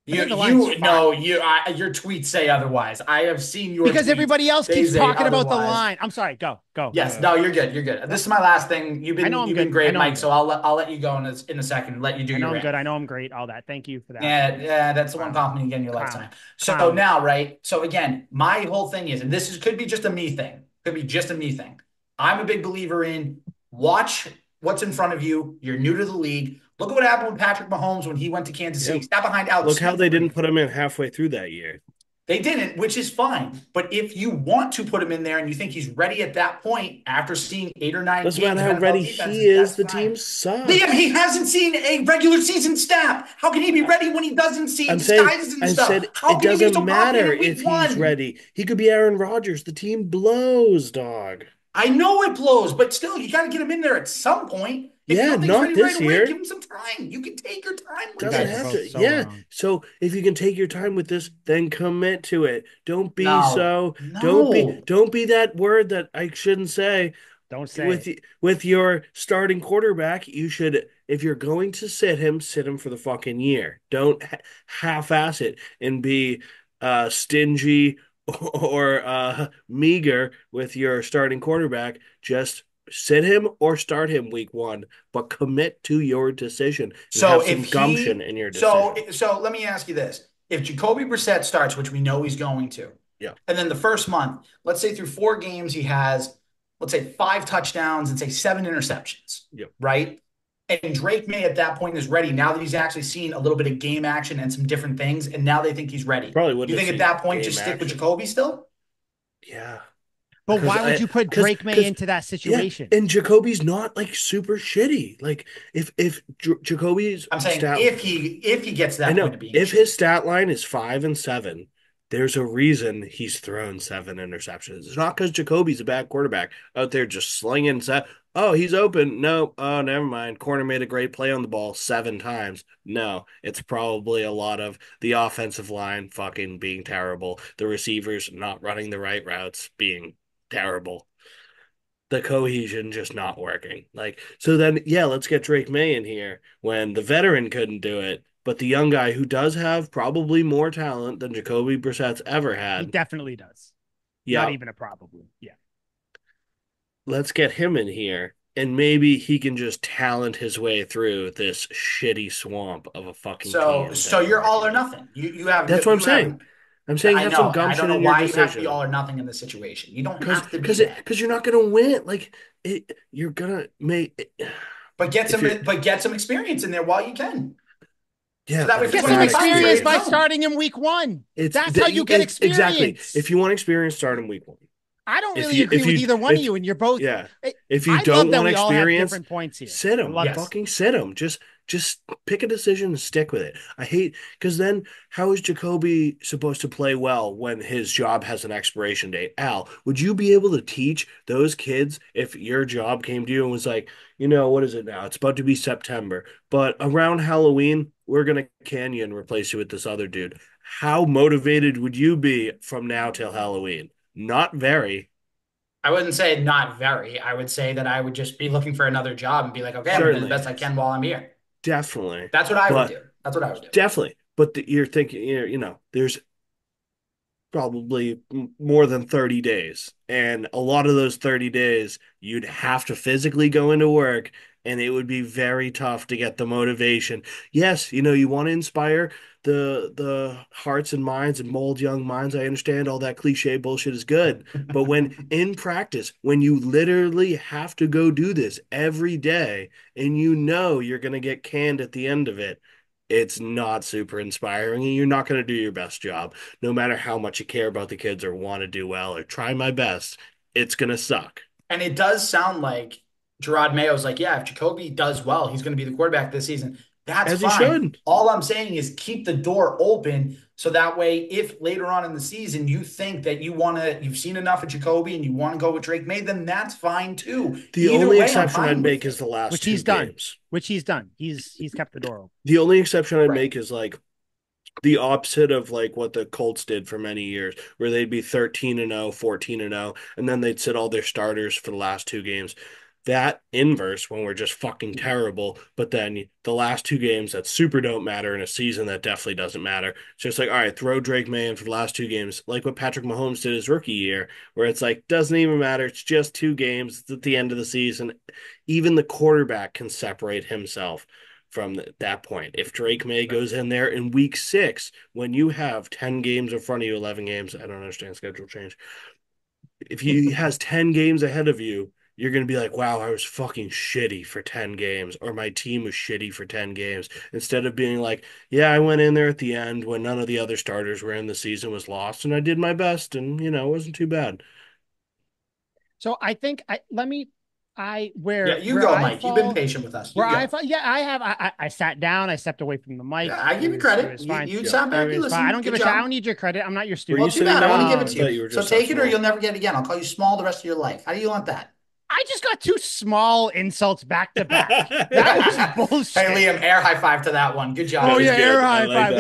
Your tweets say otherwise. I have seen your because tweets, everybody else keeps talking about the line. I'm sorry. Go. Yes. No, you're good. You're good. This is my last thing. You've been great, Mike. So I'll let you go in a second. Let you do. I know your I'm good. I know I'm great. All that. Thank you for that. Yeah. That's the one compliment you get in your lifetime. So now, right. So again, my whole thing is, and could be just a me thing. Could be just a me thing. I'm a big believer in watch what's in front of you. You're new to the league. Look at what happened with Patrick Mahomes when he went to Kansas City. Sat behind Alex. Look how they didn't put him in halfway through that year. They didn't, which is fine. But if you want to put him in there and you think he's ready at that point after seeing 8 or 9 doesn't matter how ready he is, the team sucks. Liam, he hasn't seen a regular season snap. How can he be ready when he doesn't see disguises and stuff? It doesn't matter if he's ready. He could be Aaron Rodgers. The team blows, dog. I know it blows, but still, you got to get him in there at some point. If you Yeah, don't think he's not ready right this away, year. give him some time. You can take your time with You Doesn't guys are have this. both to. so Yeah. wrong. So if you can take your time with this, then commit to it. Don't be No, so. no. Don't be that word that I shouldn't say. Don't say With it. with your starting quarterback, you should, if you're going to sit him for the fucking year. Don't half-ass it and be stingy or meager with your starting quarterback. Just sit him or start him week one, but commit to your decision and So have if some gumption he, in your so decision. so let me ask you this: if Jacoby Brissett starts, which we know he's going to, Yeah. and then the first month, let's say through 4 games he has, let's say 5 touchdowns and say 7 interceptions, Yep. right? And Drake May at that point is ready now that he's actually seen a little bit of game action and some different things, and now they think he's ready. Probably You wouldn't have think at seen that point game just stick with action. Jacoby still? Yeah. But why would I you put because Drake May into that yeah, situation? and Jacoby's not like super shitty. Like if Jacoby's I'm saying stat, if he gets to I that point know of being if his shitty. stat line is 5 and 7, there's a reason he's thrown 7 interceptions. It's not because Jacoby's a bad quarterback out there just slinging set. Oh, he's open. No, oh, never mind. Corner made a great play on the ball 7 times. No, it's probably a lot of the offensive line fucking being terrible, the receivers not running the right routes being terrible, the cohesion just not working. Like, so then, yeah, let's get Drake May in here when the veteran couldn't do it, but the young guy who does have probably more talent than Jacoby Brissett's ever He had. definitely does. Not Yeah, even a probably. Yeah. let's get him in here. And maybe he can just talent his way through this shitty swamp of a fucking So team so that you're all or American. nothing. You have That's what I'm you saying. have I'm saying I have some know, and I don't gumption know in your why you have to be decision. all or nothing in this situation. You don't Cause, have to be cause that. cause you're not gonna win. Like you're gonna make if you're But get some experience in there while you can. So yeah, that but way it's for Get some when the bad time's right, experience it's by experience. known. starting him week one. It's That's how you get exactly. If experience. you want experience, start in week one. I don't really agree If with you either one of if you, and you're both. yeah, I if you I love don't that want we all have experience, different points here. sit I them. love it. Yes. Fucking sit them. Just pick a decision and stick with it. I hate because then how is Jacoby supposed to play well when his job has an expiration date? Al, would you be able to teach those kids if your job came to you and was like, what is it now? It's about to be September, but around Halloween, we're gonna can you and replace you with this other dude. How motivated would you be from now till Halloween? Not very. I wouldn't say not very. I would say that I would just be looking for another job and be like, okay, I'm gonna do the Certainly, best I can while I'm here. definitely, That's what I would but do. That's what I would do. definitely. But you're thinking, there's probably more than 30 days. And a lot of those 30 days, you'd have to physically go into work and it would be very tough to get the motivation. Yes, you want to inspire the hearts and minds and mold young minds. I understand all that cliche bullshit is good, but when in practice, when you literally have to go do this every day and you're going to get canned at the end of it, it's not super inspiring and you're not going to do your best job no matter how much you care about the kids or want to do well or try my best, it's going to suck. And it does sound like Gerard Mayo's like, yeah, if Jacoby does well, he's going to be the quarterback this season. That's As he fine. should. All I'm saying is keep the door open so that way, if later on in the season you think that you've seen enough of Jacoby and you want to go with Drake May, then that's fine too. The Either only way, I'm exception I'd fine make with is it. the last which two he's done. games. Which he's done. He's kept the door open. The only exception I'd Right. make is like the opposite of like what the Colts did for many years, where they'd be 13-0, 14-0, and then they'd sit all their starters for the last two games. That inverse when we're just fucking terrible, but then the last two games that super don't matter in a season that definitely doesn't matter. It's just like, all right, throw Drake May in for the last two games, like what Patrick Mahomes did his rookie year, where it's like, doesn't even matter. It's just two games. It's at the end of the season. Even the quarterback can separate himself from that point. If Drake May goes in there in week 6, when you have 10 games in front of you, 11 games, I don't understand schedule change. If he has 10 games ahead of you, you're going to be like, wow, I was fucking shitty for 10 games, or my team was shitty for 10 games. Instead of being like, yeah, I went in there at the end when none of the other starters were in, the season was lost, and I did my best, and, it wasn't too bad. So I think you go, Mike. You've been patient with us. I have. I sat down. I stepped away from the mic. Yeah, I give you credit. It was fine. You sound back. You listen. I don't give a shit. I don't need your credit. I'm not your student. Well, too bad. I want to give it to you. So take it or you'll never get it again. I'll call you small the rest of your life. How do you want that? I just got 2 small insults back to back. That was bullshit. Hey, Liam, air high five to that one. Good job. Oh, yeah, air high five.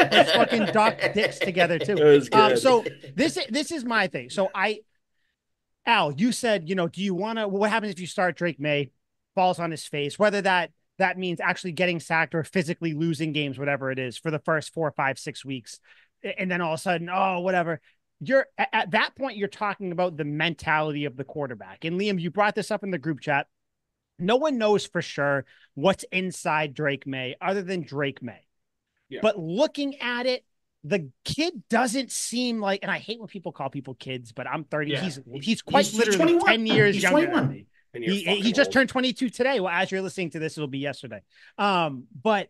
Let's fucking dock dicks together, too. So this is my thing. So Al, you said, do you want to, what happens if you start Drake May, falls on his face, whether that means actually getting sacked or physically losing games, whatever it is, for the first 4, 5, 6 weeks. And then all of a sudden, whatever. You're at that point, you're talking about the mentality of the quarterback. And Liam, you brought this up in the group chat. No one knows for sure what's inside Drake May other than Drake May. Yeah. But looking at it, the kid doesn't seem like, and I hate when people call people kids, but I'm 30. Yeah. He's literally 21. 10 years younger than me. He just turned 22 today. Well, as you're listening to this, it'll be yesterday. But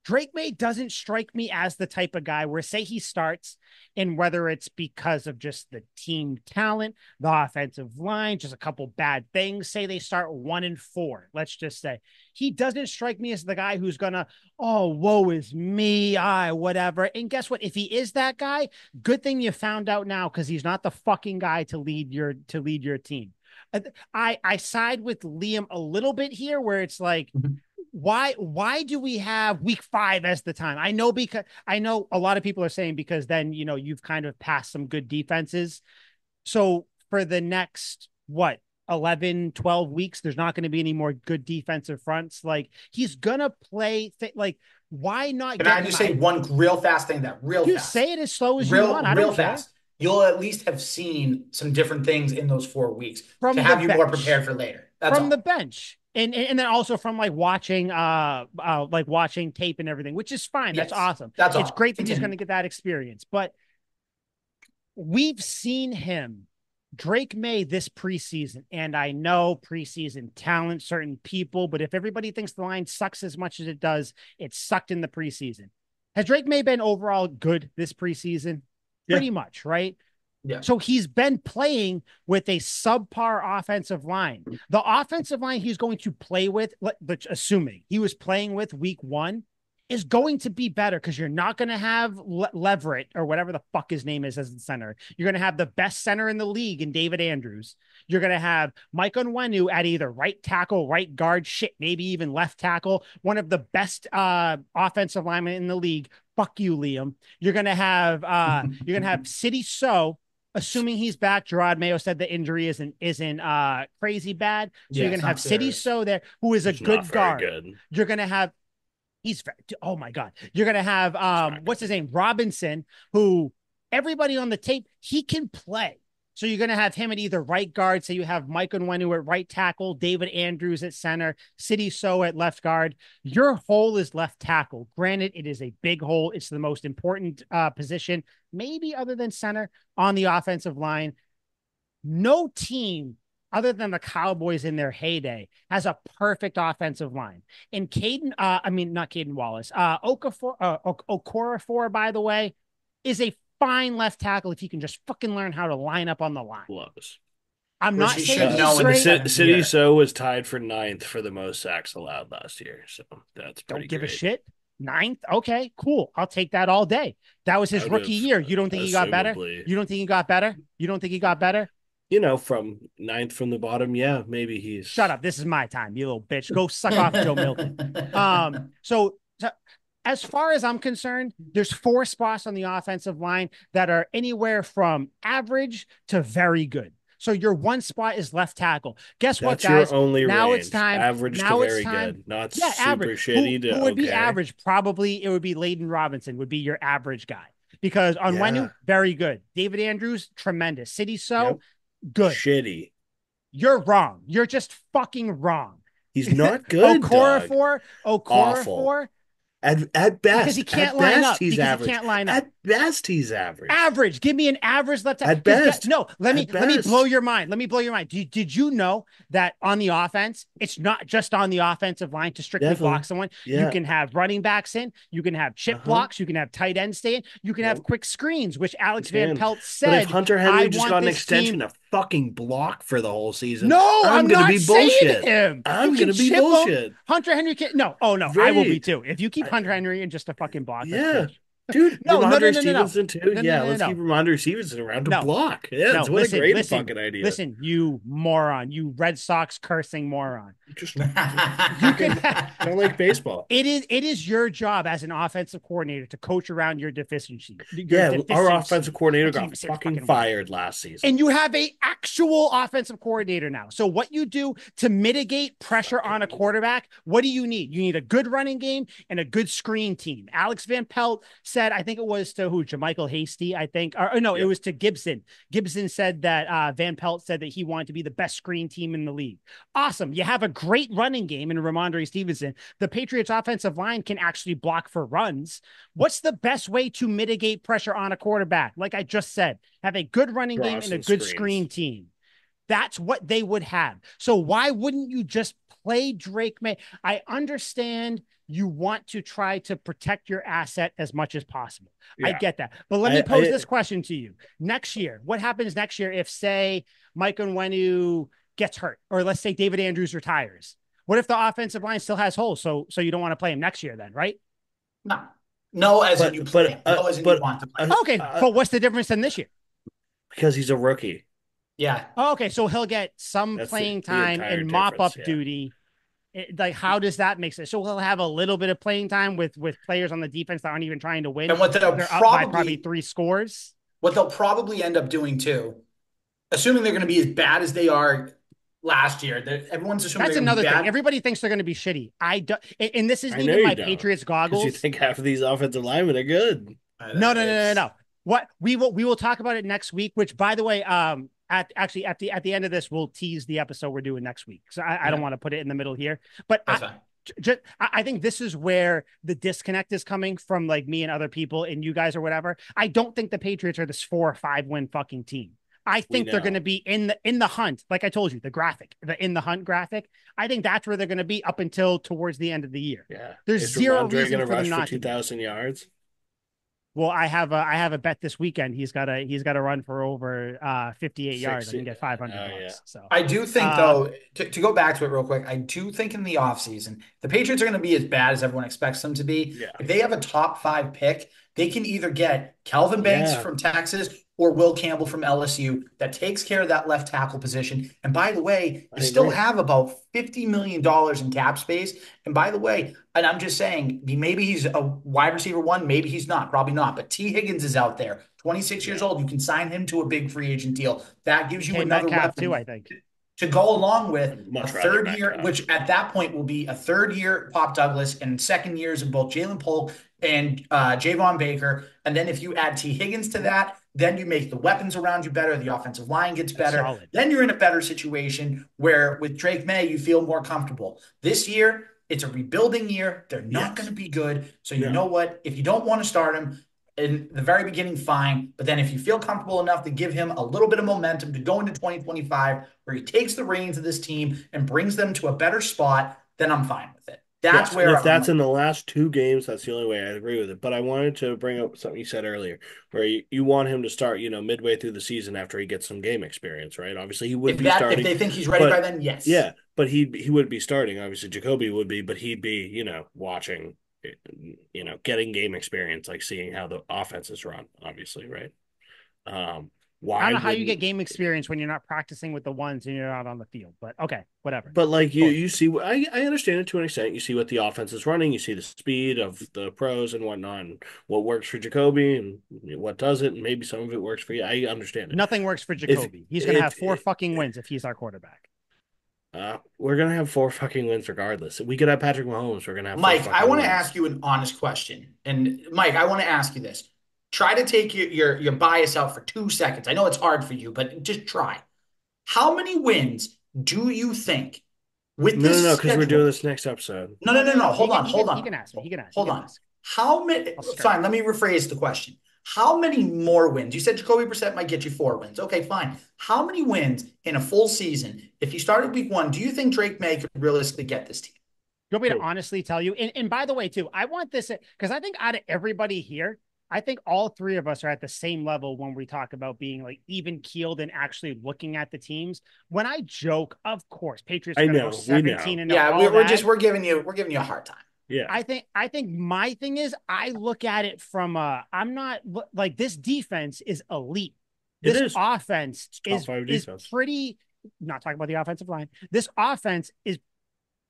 Drake May doesn't strike me as the type of guy where, say he starts, and whether it's because of just the team talent, the offensive line, just a couple bad things, say they start 1-4, let's just say, he doesn't strike me as the guy who's gonna, woe is me, whatever. And guess what? If he is that guy, good thing you found out now, because he's not the fucking guy to lead your team. I side with Liam a little bit here, where it's like, why do we have week 5 as the time? I know a lot of people are saying because then, you've kind of passed some good defenses. So for the next, 11, 12 weeks, there's not going to be any more good defensive fronts. Like, he's going to play, why not? Can I just say one real fast thing fast? Say it as slow as you want. I don't care. You'll at least have seen some different things in those 4 weeks to have you more prepared for later. That's from the bench. And then also from watching tape and everything, which is fine. Yes, that's awesome. It's great that he's going to get that experience. But we've seen him, Drake May, this preseason, and I know preseason talent, certain people, but if everybody thinks the line sucks as much as it does, it sucked in the preseason. Has Drake May been overall good this preseason? Yeah. Pretty much, right? Yeah. So he's been playing with a subpar offensive line. The offensive line he's going to play with, assuming he was playing with week 1, is going to be better because you're not going to have Leverett or whatever the fuck his name is as the center. You're going to have the best center in the league in David Andrews. You're going to have Mike Onwenu at either right tackle, right guard, maybe even left tackle, one of the best offensive linemen in the league. Fuck you, Liam. You're going to have City So. Assuming he's back, Gerard Mayo said the injury isn't crazy bad. So you're going to have City So there, who is a good guard. Good. You're going to have, oh my God. You're going to have, what's his name? Robinson, who everybody on the tape, he can play. So you're going to have him at either right guard. So you have Mike Onwenu at right tackle, David Andrews at center, City So at left guard. Your hole is left tackle. Granted, it is a big hole. It's the most important position, maybe other than center, on the offensive line. No team other than the Cowboys in their heyday has a perfect offensive line. And not Caden Wallace, Okorafor, by the way, is a fine left tackle if he can just fucking learn how to line up on the line. Loves. I'm not saying he's great. City So was tied for 9th for the most sacks allowed last year, so that's pretty. Don't give a shit. 9th, okay, cool. I'll take that all day. That was his rookie year. You don't think he got better? You don't think he got better? From 9th from the bottom, yeah, maybe he's. Shut up! This is my time, you little bitch. Go suck off Joe Milton. So as far as I'm concerned, there's 4 spots on the offensive line that are anywhere from average to very good. So your one spot is left tackle. Guess what, guys? That's your only now range. It's time. Average now to it's very time. Good. Not super shitty to who would be average? Probably it would be Layden Robinson would be your average guy. Because Onwenu, very good. David Andrews, tremendous. City So, good. Shitty. You're wrong. You're just fucking wrong. He's not good. Okorafor. At best. Because he can't line up. He's average. He can't line up. At best, he's average. Average. Give me an average left tackle. At best. No, let me blow best. your mind. Let me blow your mind. Did you know that on the offense, it's not just on the offensive line to strictly Definitely. block someone. Yeah. You can have running backs in, you can have chip blocks, you can have tight ends stay in, you can have quick screens, which Alex Van Pelt said. But if Hunter Henry just got an this extension team... to fucking block for the whole season, No, I'm gonna not be saying bullshit. him. I'm gonna be bullshit. Him. Hunter Henry can no. Oh no, I will be too. If you keep Hunter Henry in just a fucking block, yeah. that's Dude, no, Stevenson too. Let's keep Ramondre Stevenson around to block. Yeah, what a great fucking idea. Listen, you moron, you Red Sox cursing moron. Just you can don't like baseball. It is your job as an offensive coordinator to coach around your deficiency. Our offensive coordinator got fucking fired last season. And you have a actual offensive coordinator now. So what you do to mitigate pressure on a quarterback, what do you need? You need a good running game and a good screen team. Alex Van Pelt said, I think it was to who? JaMychal Hasty, I think. Or no, it was to Gibson. Gibson said that Van Pelt said that he wanted to be the best screen team in the league. Awesome. You have a great running game in Ramondre Stevenson. The Patriots offensive line can actually block for runs. What's the best way to mitigate pressure on a quarterback? Like I just said, have a good running game and a good screen team. That's what they would have. So why wouldn't you just play Drake May? I understand you want to try to protect your asset as much as possible. Yeah. I get that. But let me pose this question to you. Next year, what happens next year if, say, Mike Onwenu gets hurt, or let's say David Andrews retires? What if the offensive line still has holes? So you don't want to play him next year then, right? No, as in you play him. No, as in you want to play him. Okay, but what's the difference than this year? Because he's a rookie. Yeah. Oh, okay, so he'll get some playing time and mop-up duty. Like, how does that make sense? So we'll have a little bit of playing time with players on the defense that aren't even trying to win. And what they're up by probably 3 scores. What they'll probably end up doing too, assuming they're going to be as bad as they are last year. Everyone's assuming that's another thing. Everybody thinks they're going to be shitty. I don't, and this isn't even my Patriots goggles. You think half of these offensive linemen are good? No. What we will talk about it next week. Which, by the way, at the end of this, we'll tease the episode we're doing next week. So I don't want to put it in the middle here, but I think this is where the disconnect is coming from, like me and other people and you guys or whatever. I don't think the Patriots are this 4 or 5 win fucking team. I think they're going to be in the hunt. Like I told you, the in the hunt graphic. I think that's where they're going to be up until towards the end of the year. Yeah. There's zero reason for them not to 2,000 yards. Well, I have a bet this weekend. He's got to run for over 58 yards and get $500. Yeah. So I do think though, to go back to it real quick, I do think in the offseason, the Patriots are going to be as bad as everyone expects them to be. Yeah. If they have a top 5 pick, they can either get Calvin Banks from Texas or Will Campbell from LSU that takes care of that left tackle position. And by the way, they still have about $50 million in cap space. And by the way, and I'm just saying, maybe he's a wide receiver 1, maybe he's not, probably not. But T. Higgins is out there, 26 years old. You can sign him to a big free agent deal. That gives you another weapon too, I think, to go along with a third year, which at that point will be a third year Pop Douglas and second years of both Jalen Polk and Javon Baker. And then if you add T. Higgins to that, then you make the weapons around you better. The offensive line gets better. Then you're in a better situation where with Drake May, you feel more comfortable. This year, it's a rebuilding year. They're not going to be good. So you know what? If you don't want to start him in the very beginning, fine. But then if you feel comfortable enough to give him a little bit of momentum to go into 2025, where he takes the reins of this team and brings them to a better spot, then I'm fine with it. That's where if that's in the last 2 games, that's the only way I agree with it. But I wanted to bring up something you said earlier, where you want him to start, midway through the season after he gets some game experience, right? Obviously, he would be starting. If they think he's ready by then, yes. Yeah, but he wouldn't be starting. Obviously, Jacoby would be, but he'd be, watching, getting game experience, like seeing how the offense is run, obviously, right? I don't know how you get game experience when you're not practicing with the ones and you're not on the field, but okay, whatever. But like you see, I understand it to an extent. You see what the offense is running, you see the speed of the pros and whatnot, and what works for Jacoby and what doesn't, and maybe some of it works for you. I understand it. Nothing works for Jacoby. He's going to have 4 fucking wins if he's our quarterback. We're going to have 4 fucking wins regardless. If we could have Patrick Mahomes, we're going to have Mike, I want to ask you an honest question. And Mike, I want to ask you this. Try to take your bias out for 2 seconds. I know it's hard for you, but just try. How many wins do you think with this? No, because we're doing this next episode. No. Hold on. He can ask me. Hold on. How many? Fine. Let me rephrase the question. How many more wins? You said Jacoby Brissett might get you 4 wins. Okay, fine. How many wins in a full season, if you started week 1, do you think Drake May could realistically get this team? You want me to Cool. honestly tell you? And by the way, too, I want this because I think out of everybody here, I think all three of us are at the same level when we talk about being like even keeled and actually looking at the teams. When I joke, of course, Patriots are I going to go know, we 17 know. and Yeah, all that. we're giving you a hard time. Yeah, I think my thing is I look at it from I'm not like this defense is elite. it This is. offense It's top five is defense. pretty not talking about the offensive line. This offense is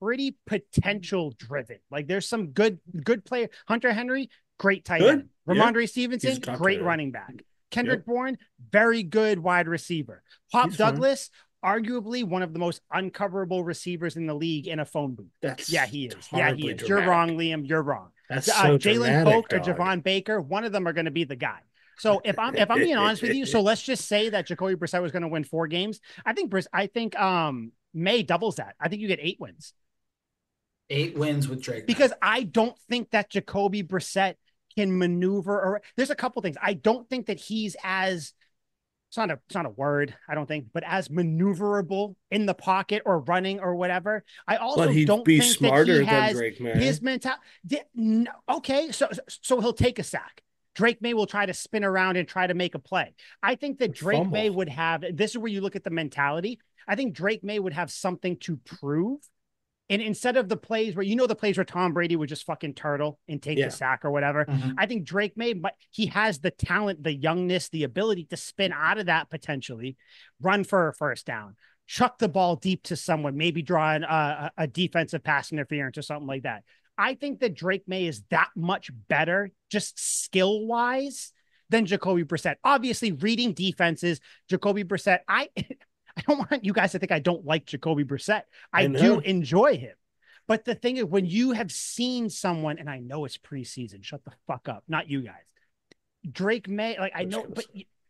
pretty potential driven. Like there's some good player. Hunter Henry, great tight Good. end. Yeah, Ramondre he's a Stevenson, top tight great end. running back. Kendrick Yep, Bourne, very good wide receiver. Pop he's fine. Douglas, arguably one of the most uncoverable receivers in the league in a phone booth. Yeah, That's he is. Yeah, he horribly is. You're dramatic. wrong, Liam. You're wrong. That's so Jalen dramatic, Polk or dog. Javon Baker, one of them are going to be the guy. So if I'm being honest with you, so let's just say that Jacoby Brissett was going to win 4 games. I think May doubles that. I think you get 8 wins. 8 wins with Drake May. Because I don't think that Jacoby Brissett can maneuver. Or there's a couple things. I don't think that he's as it's not a word, I don't think, but as maneuverable in the pocket or running or whatever. I also But he'd don't be think that he smarter than has Drake May. his mentality. Okay, so he'll take a sack. Drake May will try to spin around and try to make a play. I think that Drake Fumble. May would have. This is where you look at the mentality. I think Drake May would have something to prove. And instead of the plays where, the plays where Tom Brady would just fucking turtle and take the sack or whatever, I think Drake May, but he has the talent, the youngness, the ability to spin out of that potentially, run for a first down, chuck the ball deep to someone, maybe draw a defensive pass interference or something like that. I think that Drake May is that much better, just skill wise, than Jacoby Brissett. Obviously, reading defenses, Jacoby Brissett, I don't want you guys to think I don't like Jacoby Brissett. I do enjoy him. But the thing is, when you have seen someone, and I know it's preseason, shut the fuck up, not you guys. Drake May, like I know, but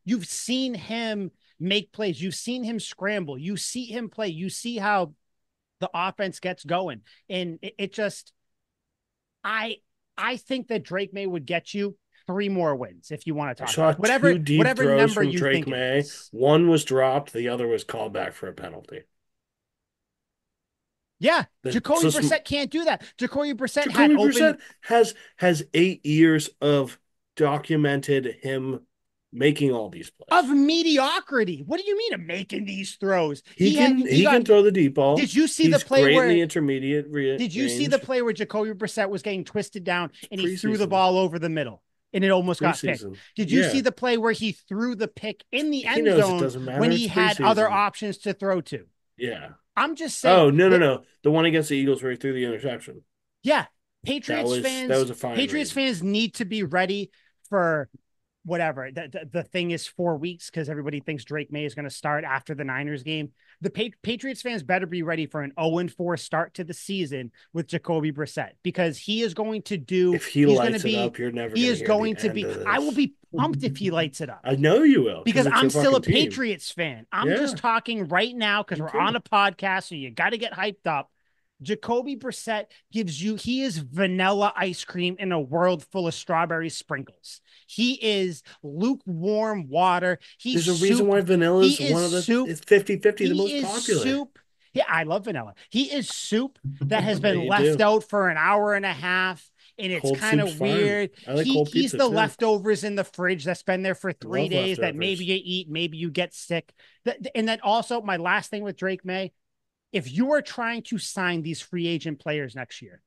you've seen him make plays. You've seen him scramble. You see him play. You see how the offense gets going. And it just, I think that Drake May would get you 3 more wins if you want to talk about whatever 2 deep whatever throws number from you Drake think May. One was dropped, the other was called back for a penalty. Yeah, Jacoby Brissett can't do that. Jacoby Brissett has 8 years of documented him making all these plays of mediocrity. What do you mean of making these throws? He can throw the deep ball. Did you see the play where the intermediate? Did you see the play where Jacoby Brissett was getting twisted down and he threw the Preseason. ball over the middle and it almost got picked? Did you see the play where he threw the pick in the end zone when he had other options to throw to? Yeah. I'm just saying. Oh, no. The one against the Eagles where he threw the interception. Yeah. Patriots fans need to be ready for whatever. The thing is 4 weeks because everybody thinks Drake May is going to start after the Niners game. The Patriots fans better be ready for an 0-4 start to the season with Jacoby Brissett because he is going to do. If he lights it up, you're never. He is going to be. I will be pumped if he lights it up. I know you will because I'm still a Patriots fan. I'm just talking right now because we're on a podcast, so you got to get hyped up. Jacoby Brissett he is vanilla ice cream in a world full of strawberry sprinkles. He is lukewarm water. There's a reason why vanilla is one of the 50-50, the most popular. Soup. Yeah, I love vanilla. He is soup that has been left out for an hour and a half. And it's kind of weird. I like cold he's pizza the too. leftovers in the fridge that's been there for 3 days that maybe you eat, maybe you get sick. And then also my last thing with Drake May, if you are trying to sign these free agent players next year,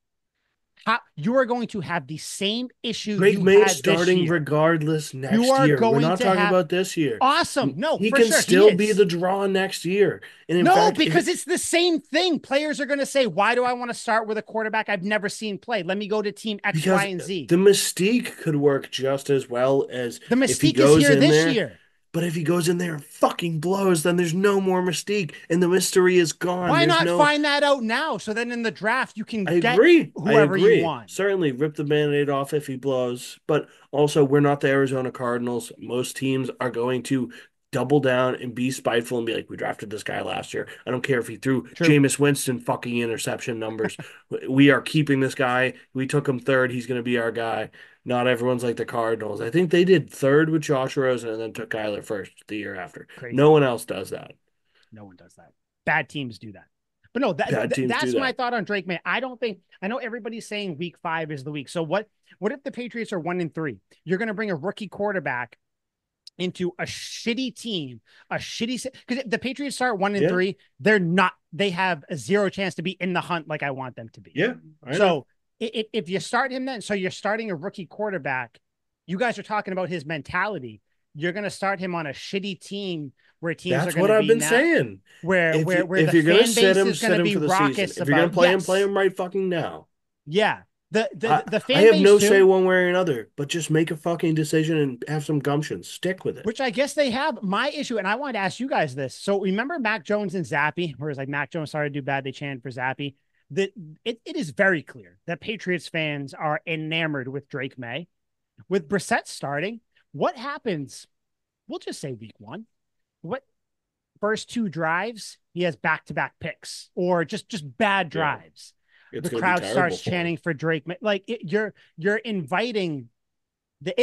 you are going to have the same issue. Drake May starting regardless next year. We're not talking about this year. Awesome. No, he can still be the draw next year. And in fact, because it's the same thing. Players are going to say, why do I want to start with a quarterback I've never seen play? Let me go to team X, Y, and Z. The mystique could work just as well as the mystique is here this year. But if he goes in there and fucking blows, then there's no more mystique and the mystery is gone. Why not find that out now? So then in the draft, you can get whoever you want. Certainly rip the Band-Aid off if he blows. But also, we're not the Arizona Cardinals. Most teams are going to double down and be spiteful and be like, we drafted this guy last year. I don't care if he threw True. Jameis Winston fucking interception numbers. We are keeping this guy. We took him third. He's going to be our guy. Not everyone's like the Cardinals. I think they did third with Josh Rosen and then took Kyler first the year after. Crazy. No one else does that. No one does that. Bad teams do that. But no, that's my thought on Drake May. I know everybody's saying week 5 is the week. So what if the Patriots are 1-3? You're going to bring a rookie quarterback into a shitty team, because if the Patriots start 1-3, they have a 0 chance to be in the hunt like I want them to be. Yeah. So if you start him then, so you're starting a rookie quarterback, you guys are talking about his mentality. You're going to start him on a shitty team where teams That's are going to be. That's what I've been saying. Where if the you're fan base is going to be raucous. If you're going to play him right fucking now. Yeah. The fan I have base no too, say one way or another, but just make a fucking decision and have some gumption. Stick with it. Which I guess they have. My issue, and I wanted to ask you guys this. So remember Mac Jones and Zappy, where it's like Mac Jones started to do bad, they chanted for Zappy. It is very clear that Patriots fans are enamored with Drake May. With Brissett starting, what happens? We'll just say week 1. What first 2 drives, he has back-to-back picks or just bad drives. Yeah. The crowd starts chanting for Drake. Like you're inviting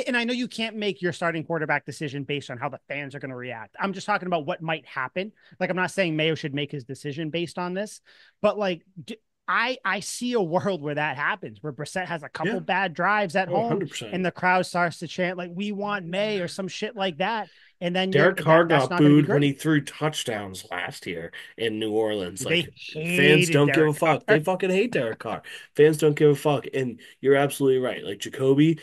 and I know you can't make your starting quarterback decision based on how the fans are going to react. I'm just talking about what might happen. Like, I'm not saying Mayo should make his decision based on this, but like, I see a world where that happens, where Brissett has a couple bad drives at home 100%. and the crowd starts to chant like, we want May or some shit like that. And then Derek Carr got booed when he threw touchdowns last year in New Orleans. Like, fans don't give a fuck. They fucking hate Derek Carr. Fans don't give a fuck. And you're absolutely right. Like, Jacoby,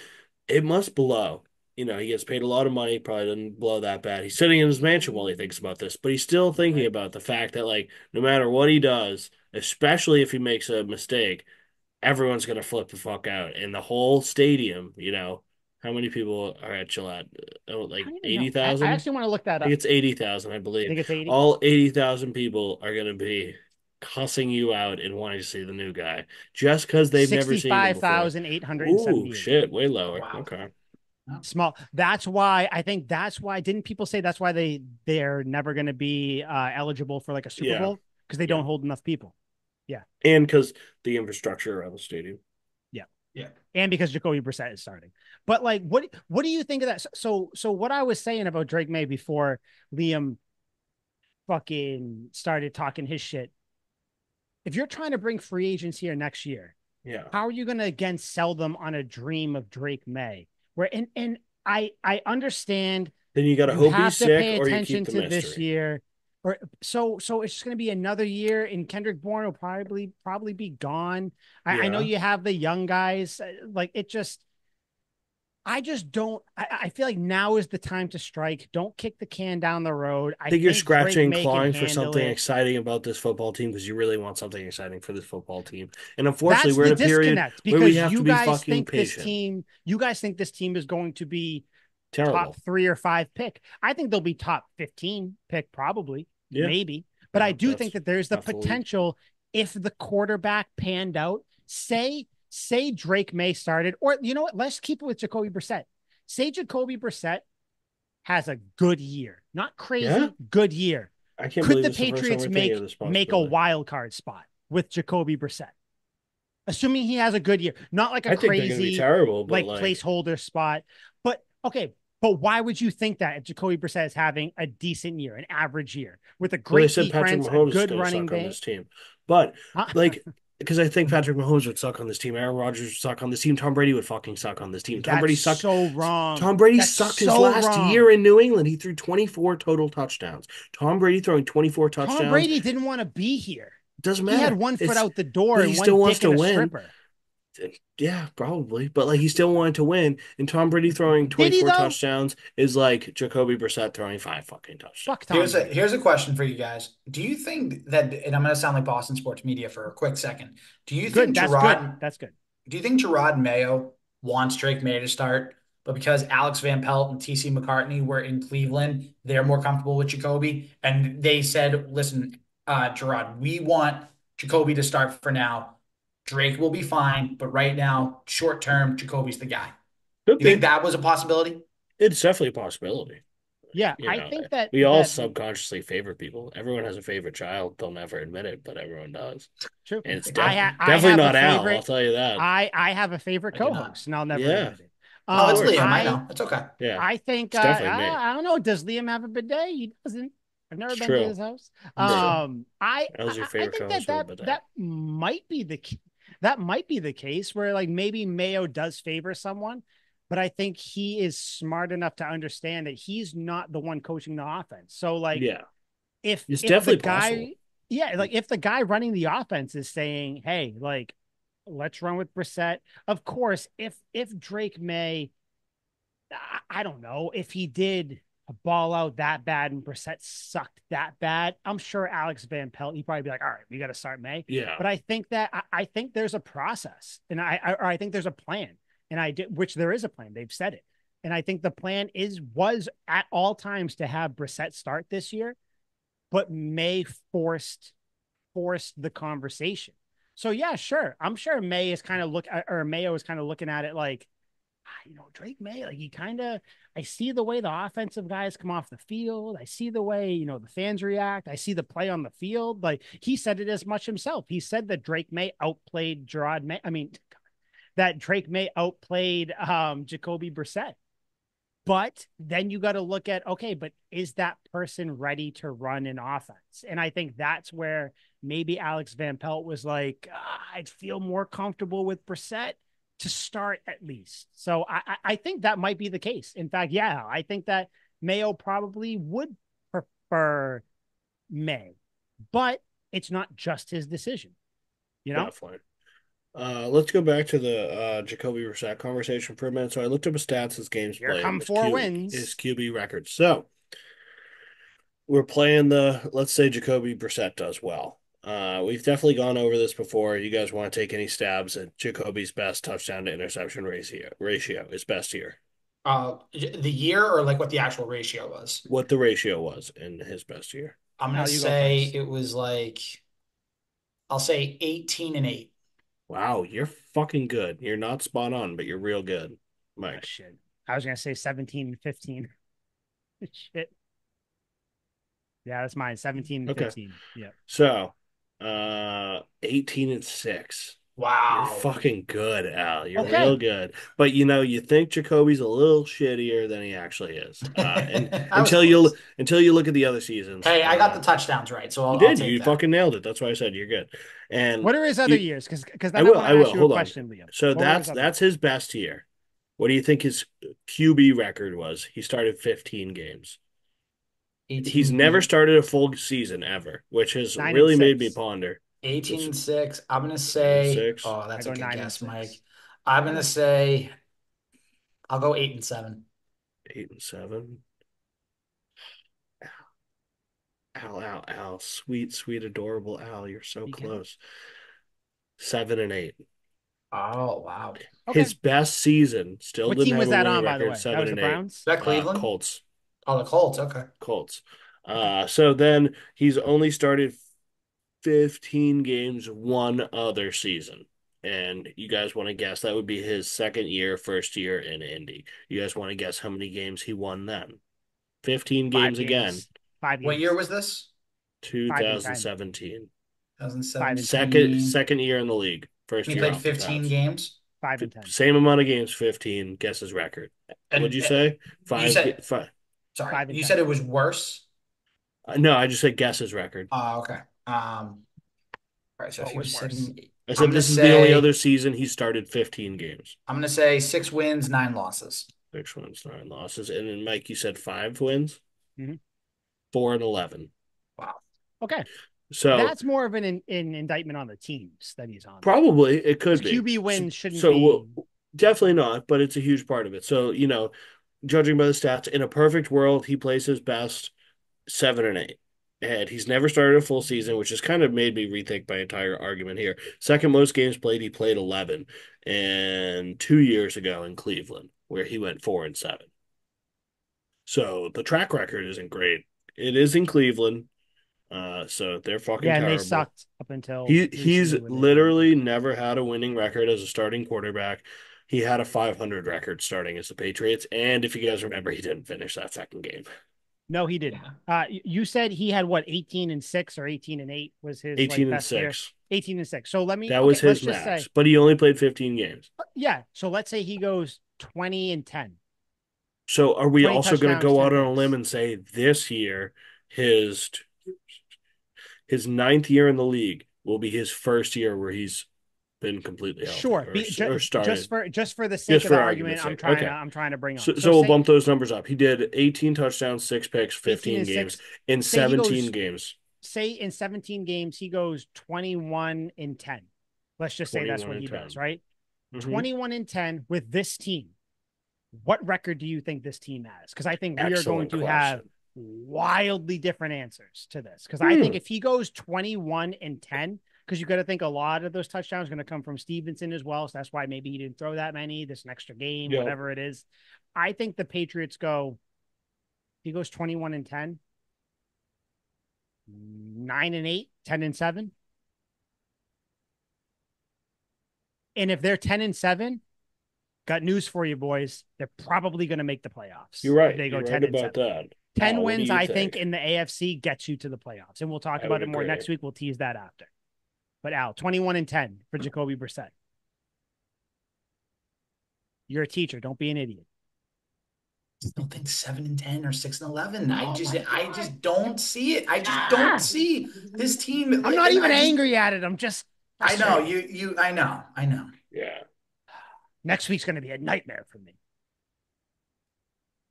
it must blow. You know, he gets paid a lot of money, probably doesn't blow that bad. He's sitting in his mansion while he thinks about this, but he's still thinking about the fact that, like, no matter what he does, especially if he makes a mistake, everyone's going to flip the fuck out. And the whole stadium, you know, how many people are at Gillette? Like 80,000? I actually want to look that up. I think it's 80,000, I believe. I think it's 80. All 80,000 people are going to be cussing you out and wanting to see the new guy just because they've never seen him before. 65,878. Ooh, shit, way lower. Wow. Okay. Small. That's why didn't people say that's why they're never going to be eligible for like a Super Bowl? Because they don't hold enough people. Yeah. And because the infrastructure around the stadium. Yeah. And because Jacoby Brissett is starting. But like, what do you think of that? So what I was saying about Drake May before Liam fucking started talking his shit. If you're trying to bring free agents here next year, how are you going to again sell them on a dream of Drake May? Where and I understand. Then you got to hope he's sick or you keep the mystery. This year. Or so it's just going to be another year, and Kendrick Bourne will probably be gone. I know you have the young guys. Like it just, I just don't. I feel like now is the time to strike. Don't kick the can down the road. I think you're scratching and clawing for something exciting about this football team because you really want something exciting for this football team. And unfortunately, we're in a period where we have to be fucking patient. You guys think this team is going to be terrible. Top 3 or 5 pick. I think they'll be top 15 pick, probably, maybe. But I do think that there's the potential if the quarterback panned out. Say Drake May started, or you know what? Let's keep it with Jacoby Brissett. Say Jacoby Brissett has a good year, not crazy, good year. I can't Could the Patriots make a wild card spot with Jacoby Brissett? Assuming he has a good year, not like a crazy, terrible, but like placeholder spot. But okay, but why would you think that if Jacoby Brissett is having a decent year, an average year, with a great defense, a good running back on this team? But like, because I think Patrick Mahomes would suck on this team, Aaron Rodgers would suck on this team, Tom Brady would fucking suck on this team. Tom Brady sucked. So wrong. Tom Brady sucked his last year in New England. He threw 24 total touchdowns. Tom Brady throwing 24 touchdowns. Tom Brady didn't want to be here. Doesn't matter. He had one foot out the door and one dick in a stripper. Yeah, probably. But like he still wanted to win. And Tom Brady throwing 24 touchdowns is like Jacoby Brissett throwing 5 fucking touchdowns. Here's a question for you guys. Do you think that, and I'm going to sound like Boston sports media for a quick second. Do you think That's good. Do you think Gerard Mayo wants Drake May to start, but because Alex Van Pelt and TC McCartney were in Cleveland, they're more comfortable with Jacoby, and they said, listen, Gerard, we want Jacoby to start for now. Drake will be fine, but right now, short term, Jacoby's the guy. You think that was a possibility? It's definitely a possibility. Yeah, You I know, think that we all that subconsciously favor people. Everyone has a favorite child. They'll never admit it, but everyone does. true. And it's I definitely have a not Al. I'll favorite. tell you that. I have a favorite I do not. co-host, and I'll never Yeah, admit it. of Oh, it's course. Liam. I know. It's okay. Yeah, I think it's definitely me. I don't know. Does Liam have a bidet? He doesn't. I've never It's been to true. his house. It's true. Al's your I favorite think co-host with a bidet. that might be that might be the case where like maybe Mayo does favor someone, but I think he is smart enough to understand that he's not the one coaching the offense. So like Yeah, it's if the definitely possible. guy, yeah, like if the guy running the offense is saying, "Hey, like let's run with Brissett," of course, if Drake May, I don't know if he did ball out that bad and Brissett sucked that bad. I'm sure Alex Van Pelt, he'd probably be like, all right, we got to start May. Yeah, But I think that I think there's a process and I think there's a plan and I did, which there is a plan. They've said it. And I think the plan was at all times to have Brissett start this year, but May forced the conversation. So yeah, sure. I'm sure May is kind of Mayo is kind of looking at it like, Drake May, like he kind of, I see the way the offensive guys come off the field. I see the way, the fans react. I see the play on the field. Like he said it as much himself. He said that Drake May outplayed Gerard May. I mean, that Drake May outplayed Jacoby Brissett. But then you got to look at, okay, but is that person ready to run an offense? And I think that's where maybe Alex Van Pelt was like, I'd feel more comfortable with Brissett to start at least. So I think that might be the case. In fact, yeah, I think that Mayo probably would prefer May, but it's not just his decision, you know? definitely. Let's go back to the Jacoby Brissett conversation for a minute. So I looked up his stats, his games Here played, come and four his wins. QB record. So we're playing let's say Jacoby Brissett does well. We've definitely gone over this before. You guys want to take any stabs at Jacoby's best touchdown to interception ratio, his best year? The year or like what the actual ratio was? What the ratio was in his best year? I'm gonna Al, you go say first. it was like I'll say 18 and 8. Wow, you're fucking good. You're not spot on, but you're real good, Oh, Mike. shit. I was going to say 17 and 15. Shit. Yeah, that's mine. 17 and Okay. 15. Yeah. So, 18 and 6. You're Wow. fucking good, Al. You're real Okay. good. But you think Jacoby's a little shittier than he actually is. And I was close. until you look at the other seasons, Hey, I got the touchdowns right, so you I'll did. take You that. fucking nailed it. That's why I said you're good. And What are his other you, years? Because then I want to I ask will. you a Hold on. question, Liam. So What were his other that's years? his best year. What do you think his QB record was? He started 15 games. He's 18, never started a full season ever, which has 9 and really made me 6. ponder. 18 This and 6. I'm gonna 9 and say, 6, oh, I that's a go good 9 and guess, Mike. 6. I'm gonna Yeah. say I'll go 8 and 7. 8 and 7. Al. Sweet, sweet, adorable Al. You're so You can. close. 7 and 8. Oh, wow. Okay. His best season still What didn't team have was a that winning on, by the record. way? That 7 was the and 8. Is Browns? that Cleveland? Colts. Oh, the Colts. Okay. Colts. Okay. So then he's only started 15 games one other season. And you guys want to guess that would be his second year, first year in Indy. You guys want to guess how many games he won then? 15 5 games again. games. 5 What year games. was this? 5 and 10. 2017. 5 and 10. Second year in the league. And First he year played off the 15 Pats. games. 5 and 10. Same amount of games, 15. Guess his record. What'd And you say? you said, Five. sorry, 5 and you 10. said it was worse. No, I just said guess his record. Oh, okay. All right. So if What he was was worse? 7, I I'm said gonna this is the only other say season he started 15 games. 6 wins, 9 losses. 6 wins, 9 losses. And then Mike, you said 5 wins? Mhm. 4 and 11. Wow. Okay. So That's more of an indictment on the teams that he's on. probably it His could be. QB wins shouldn't So be. definitely not, but it's a huge part of it. So, judging by the stats, in a perfect world, he plays his best 7 and 8. And he's never started a full season, which has kind of made me rethink my entire argument here. Second most games played, he played 11, and 2 years ago in Cleveland, where he went 4 and 7. So the track record isn't great. It is in Cleveland, so they're fucking Yeah, and they terrible. sucked up until He's recently when they won literally everything. never had a winning record as a starting quarterback. He had a 500 record starting as the Patriots, and if you guys remember, he didn't finish that second game. No, he didn't. You said he had what, 18-6 or 18-8 was his like 18 and best year. 6. 18-6. So That was let's his just max, say, but he only played 15 games. yeah. So let's say he goes 20-10, So are we 20 also going to touchdowns, go 10 out on a limb picks. and say this year his his ninth year in the league will be his first year where he's been completely healthy Sure. or started Just for the sake just of the for argument, argument's sake. Okay. I'm trying to bring So, up. So so we'll say bump those numbers up. He did 18 touchdowns, 6 picks, 18 15 and games 6. in Say he 17 goes, games. say in 17 games, he goes 21-10. Let's just say that's 21 what and he does, 10. right? Mm-hmm. 21-10 with this team. What record do you think this team has? Because I think we are going Excellent to have question. wildly different answers to this. Because I think if he goes 21-10, because you got to think a lot of those touchdowns are going to come from Stevenson as well. So that's why maybe he didn't throw that many, this an extra game, Yep. whatever it is. I think the Patriots go, he goes 21-10, 9-8, 10-7. And if they're 10-7, got news for you, boys. They're probably going to make the playoffs. You're right. If they go You're 10 right and about 7. that. 10 what do wins, you I think? think, in the AFC gets you to the playoffs. And we'll talk I about would it more agree. next week. We'll tease that after. But Al, 21-10 for Jacoby Brissett. You're a teacher. Don't be an idiot. I don't think 7-10 or 6-11. I Oh just don't see it. I just don't see this team. I'm not even angry at it. I'm just I know frustrated. I know. Yeah. Next week's going to be a nightmare for me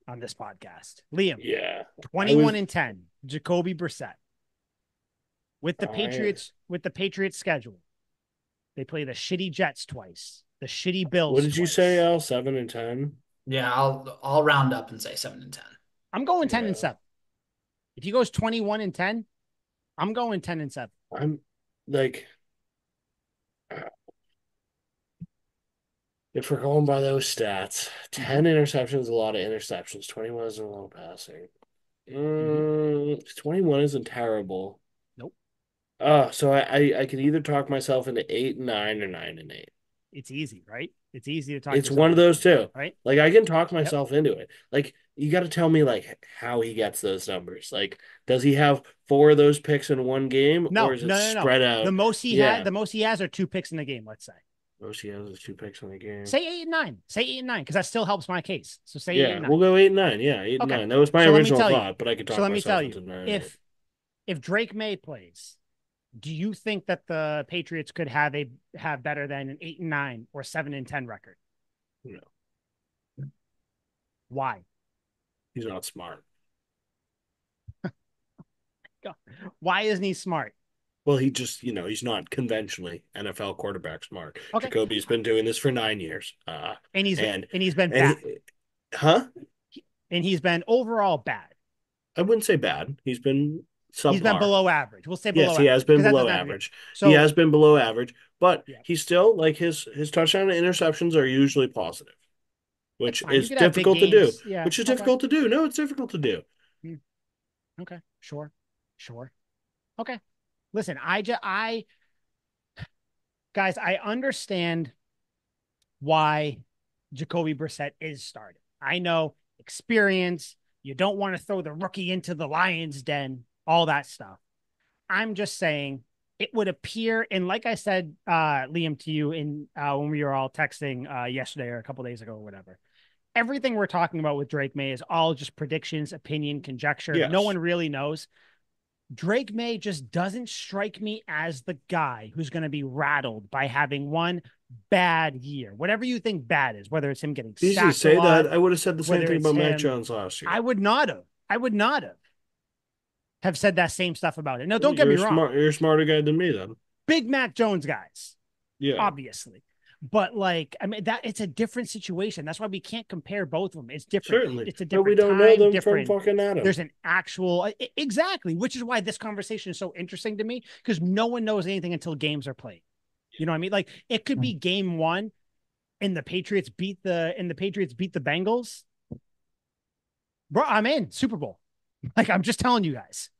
on this podcast. Liam, Yeah. 21-10, Jacoby Brissett. With the Patriots schedule, they play the shitty Jets twice, the shitty Bills. What did you twice. say, Al? 7-10? Yeah, I'll round up and say 7-10. I'm going 10-7. If he goes 21-10, I'm going 10-7. I'm like, if we're going by those stats, 10 interceptions, a lot of interceptions. 21 isn't a lot of passing. 21 isn't terrible. Nope. So I can either talk myself into 8-9 or 9-8. It's easy, right? It's easy to talk. It's one of those two, right? Like I can talk myself into it. Like you got to tell me like how he gets those numbers. Like does he have 4 of those picks in one game, or is it spread out? The most he has are 2 picks in the game. Let's say. Most he has is 2 picks in the game. Say 8 and 9. Say 8 and 9 because that still helps my case. So say 8 and 9. We'll go 8-9. Yeah, 8-9. That was my original thought, but I could talk myself into 9. If Drake May plays, do you think that the Patriots could have better than an 8-9 or 7-10 record? No. Why? He's not smart. Why isn't he smart? Well, he just, he's not conventionally NFL quarterback smart. Okay. Jacoby's been doing this for 9 years. And he's been bad. And he's been overall bad. I wouldn't say bad. He's been subpar. He's been below average. We'll say below average. Yes, he has been below average. So, he has been below average, but he's still like his touchdown and interceptions are usually positive, which is difficult to do. Yeah. Which is difficult to do. No, it's difficult to do. Okay. Sure. Okay. Listen, guys, I understand why Jacoby Brissett is started. I know experience. You don't want to throw the rookie into the lion's den, all that stuff. I'm just saying it would appear, and like I said, Liam, to you when we were all texting yesterday or a couple days ago or whatever, everything we're talking about with Drake May is all just predictions, opinion, conjecture. Yes. No one really knows. Drake May just doesn't strike me as the guy who's going to be rattled by having one bad year. Whatever you think bad is, whether it's him getting sacked. Did you say that? I would have said the same thing about Mac Jones last year. I would not have said that same stuff about it. Now, don't get me wrong. You're a smarter guy than me, then. Big Mac Jones guys. Yeah. Obviously. But it's a different situation. That's why we can't compare both of them. It's different. Certainly. It's a different. But we don't know them from fucking Adam. There's an actual which is why this conversation is so interesting to me, because no one knows anything until games are played. You know what I mean? Like it could be game 1 and the Patriots beat the Bengals. Bro, I'm in Super Bowl. Like I'm just telling you guys.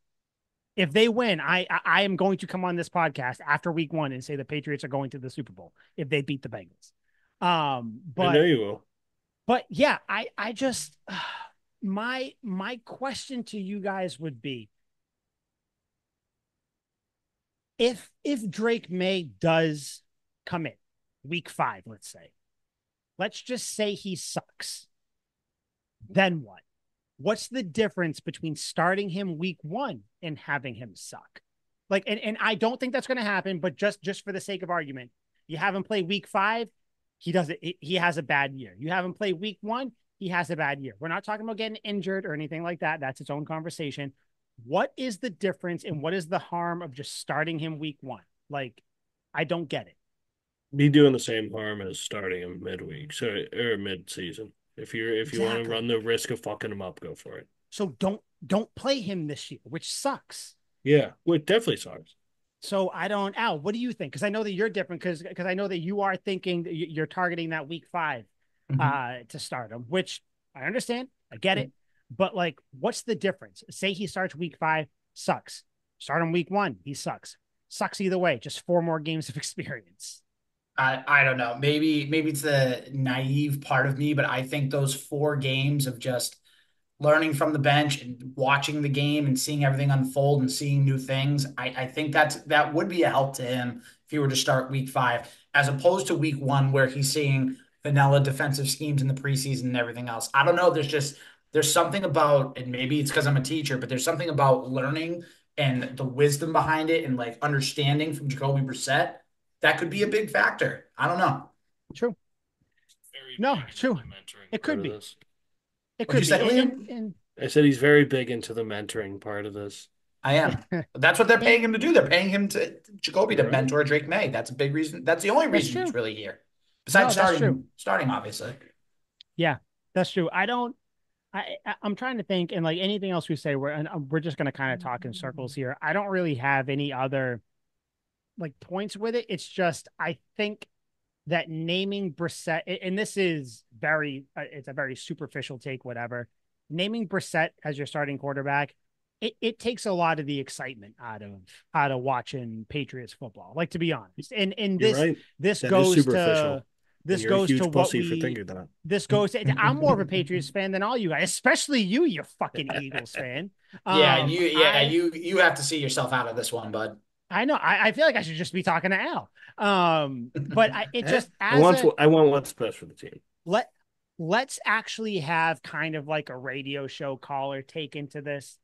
If they win, I am going to come on this podcast after week 1 and say the Patriots are going to the Super Bowl if they beat the Bengals. But I know you will. But yeah, I just my question to you guys would be, if Drake May does come in week 5, let's just say he sucks, then what? What's the difference between starting him week 1 and having him suck? Like, and I don't think that's going to happen, but just for the sake of argument, you have him play week 5, he does it. He has a bad year. You have him play week 1, he has a bad year. We're not talking about getting injured or anything like that. That's its own conversation. What is the difference and what is the harm of just starting him week 1? Like, I don't get it. Be doing the same harm as starting him midweek, so or mid season. If you want to Exactly. run the risk of fucking him up, go for it. So don't play him this year, which sucks. Yeah, well, it definitely sucks. So I don't. Al, what do you think? Because I know that you're different. Because I know that you are thinking that you're targeting that week 5 Mhm. to start him, which I understand. I get it. But like, what's the difference? Say he starts week 5, sucks. Start him week 1, he sucks. Sucks either way. Just 4 more games of experience. I don't know. Maybe it's the naive part of me, but I think those 4 games of just learning from the bench and watching the game and seeing everything unfold and seeing new things, I think that would be a help to him if he were to start week 5, as opposed to week 1 where he's seeing vanilla defensive schemes in the preseason and everything else. I don't know. There's something about, and maybe it's because I'm a teacher, but there's something about learning and the wisdom behind it and like understanding from Jacoby Brissett that could be a big factor. I don't know. True. Very No, big into true. the mentoring It part could of be. this. It What'd could you be. say, Liam? I said he's very big into the mentoring part of this. I am. That's what they're And paying him to do. They're paying him to Jacoby to You're right. mentor Drake May. That's a big reason. That's the only that's reason he's true. really here. Besides No, that's true. starting obviously. Yeah, that's true. I don't. I'm trying to think, and like anything else we say, we're just gonna kind of talk in circles here. I don't really have any other like points with it. It's just I think that naming Brissett, and this is it's a very superficial take, whatever. Naming Brissett as your starting quarterback, it takes a lot of the excitement out of watching Patriots football. Like, to be honest, and You're right. this That is goes to superficial. And this you're a goes to huge what pussy for we thinking that. this goes to. I'm more of a Patriots fan than all you guys, especially you fucking Eagles fan. Yeah, Um, yeah, I you have to see yourself out of this one, bud. I know. I feel like I should just be talking to Al. But it Eh, just as a I want what's best for the team. let let's actually have kind of like a radio show caller take into this.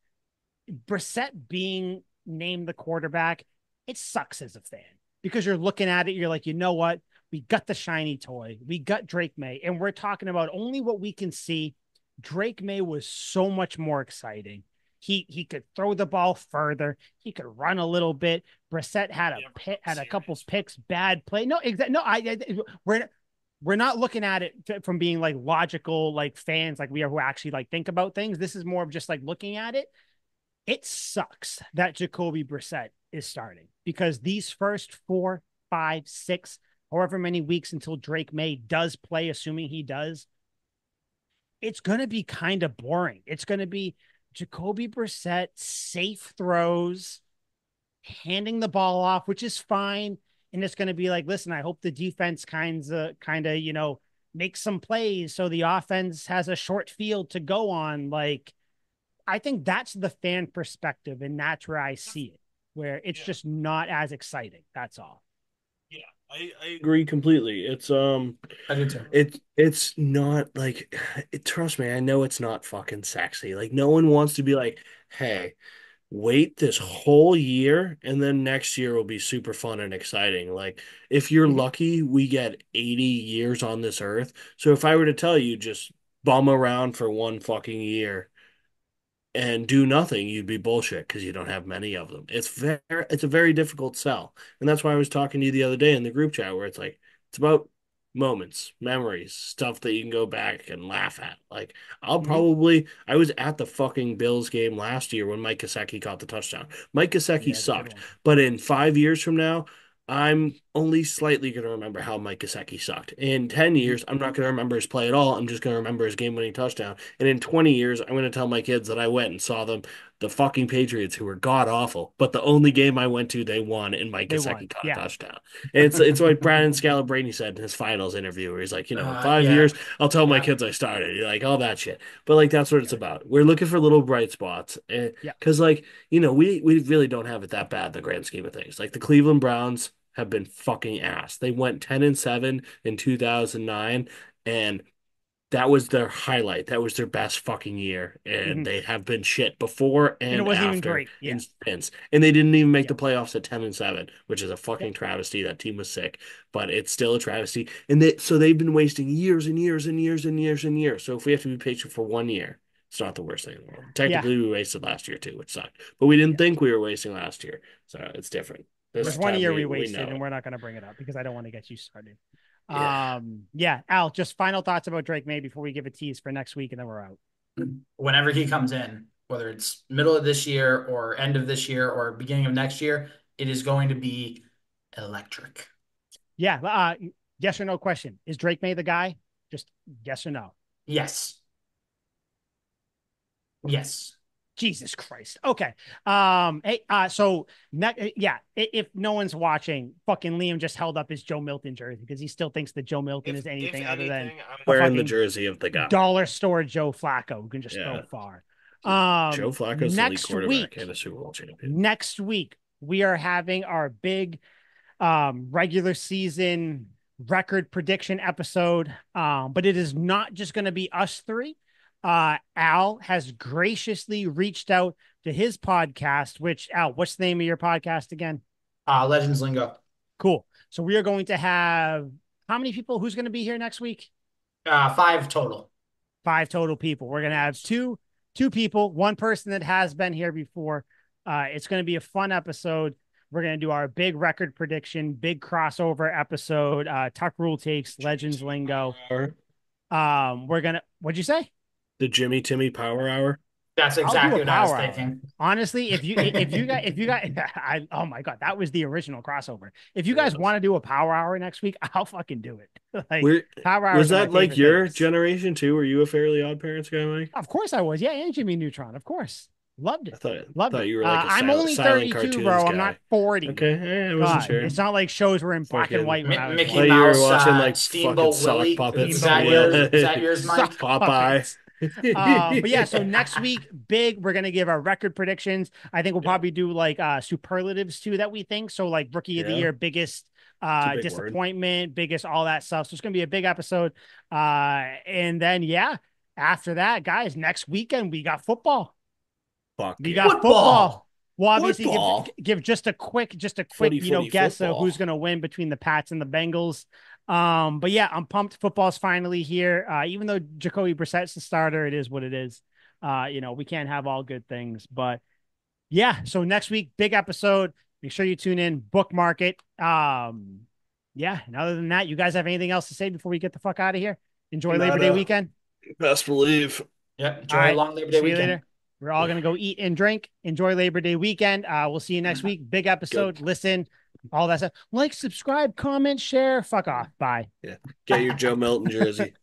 Brissett being named the quarterback, it sucks as a fan because you're looking at it, you're like, you know what? We got the shiny toy, we got Drake May, and we're talking about only what we can see. Drake May was so much more exciting. He could throw the ball further. He could run a little bit. Brissett had a couple picks, bad play. No, exactly. No, we're not looking at it from being like logical like fans like we are who actually like think about things. This is more of just like looking at it. It sucks that Jacoby Brissett is starting because these first 4, 5, 6, however many weeks until Drake May does play, assuming he does, it's going to be kind of boring. It's going to be Jacoby Brissett, safe throws, handing the ball off, which is fine. And it's going to be like, listen, I hope the defense kind of, make some plays so the offense has a short field to go on. Like, I think that's the fan perspective, and that's where I see it, where it's Yeah. just not as exciting. That's all. Yeah, I agree completely. I do too. It's not like trust me, I know it's not fucking sexy. Like no one wants to be like, hey, wait this whole year and then next year will be super fun and exciting. Like if you're Mhm. lucky, we get 80 years on this earth. So if I were to tell you just bum around for one fucking year and do nothing, you'd be bullshit because you don't have many of them. It's a very difficult sell. And that's why I was talking to you the other day in the group chat where it's like it's about moments, memories, stuff that you can go back and laugh at. Like Mhm. I was at the fucking Bills game last year when Mike Gesicki caught the touchdown. Mike Gesicki Yeah, it's a good sucked, one. but in 5 years from now, I'm only slightly going to remember how Mike Gesicki sucked. In 10 Mhm. years, I'm not going to remember his play at all. I'm just going to remember his game-winning touchdown. And in 20 years, I'm going to tell my kids that I went and saw the fucking Patriots, who were god awful. But the only game I went to, they won, and Mike They won. Gesicki caught a Yeah. touchdown. And it's like Brian Scalabrine said in his finals interview, where he's like, in 5 years, Yeah. I'll tell my Yeah. kids I started. Like all that shit. But like that's what it's about. We're looking for little bright spots, Yeah. because like we really don't have it that bad in the grand scheme of things. Like the Cleveland Browns have been fucking ass. They went 10-7 in 2009, and that was their highlight. That was their best fucking year. And Mhm. they have been shit before And it and wasn't even after great. Yeah. and since. And they didn't even make Yeah. the playoffs at 10-7, which is a Yeah. fucking travesty. That team was sick, but it's still a travesty. And so they've been wasting years and years and years and years and years. So if we have to be patient for 1 year, it's not the worst thing in the world. Yeah. Technically, we wasted last year too, which sucked. But we didn't Yeah. think we were wasting last year. So it's different. This There's 1 time year we we wasted, know and it. we're not going to bring it up because I don't want to get you started. Yeah. Yeah. Al, just final thoughts about Drake May before we give a tease for next week, and then we're out. Whenever he comes in, whether it's middle of this year or end of this year or beginning of next year, it is going to be electric. Yeah. Yes or no question. Is Drake May the guy? Just yes or no. Yes. Yes. Jesus Christ. Okay. Hey, yeah, if no one's watching, fucking Liam just held up his Joe Milton jersey because he still thinks that Joe Milton is anything other than I'm a wearing the fucking jersey of the guy. dollar store Joe Flacco who can just Yeah. throw far. Joe Flacco's the lead quarterback and a Super Bowl champion. Next week, we are having our big regular season record prediction episode. But it is not just going to be us three. Al has graciously reached out to his podcast, which Al, what's the name of your podcast again? Legends Lingo. Cool. So we are going to have how many people? Who's going to be here next week? 5 total. 5 total people. We're going to have two people, one person that has been here before. It's going to be a fun episode. We're going to do our big record prediction, big crossover episode. Tuck Rule takes Legends Lingo. What'd you say? The Jimmy Timmy Power Hour. That's exactly what I was thinking. Honestly, if you got, oh my God, that was the original crossover. If you guys want to do a power hour next week, I'll fucking do it. Power hour was that like your generation too? Were you a Fairly Odd Parents guy, Mike? Of course I was. Yeah, and Jimmy Neutron, of course. Loved it. Loved it. You were like I'm only 32, bro. Guy. I'm not 40. Okay, I wasn't sure. It's not like shows were in black and white when I was Mickey Mouse, you were watching like Steamboat Willie. Puppets. Is that yours, Mike? Popeye. But yeah, so next week, we're gonna give our record predictions. I think we'll probably do like superlatives too that we think. So like rookie of the year, biggest disappointment, biggest all that stuff. So it's gonna be a big episode. And then after that, guys, next weekend we got football. We got football. Well, obviously, give just a quick, guess of who's going to win between the Pats and the Bengals. But yeah, I'm pumped. Football's finally here. Even though Jacoby Brissett's the starter, it is what it is. We can't have all good things, but yeah. So next week, big episode. Make sure you tune in, bookmark it. And other than that, you guys have anything else to say before we get the fuck out of here? Enjoy Labor Day weekend. Best believe. Yeah. Enjoy a long Labor Day weekend. Later. We're all going to go eat and drink. Enjoy Labor Day weekend. We'll see you next week. Big episode. Good. Listen, all that stuff. Like, subscribe, comment, share. Fuck off. Bye. Yeah. Get your Joe Milton jersey.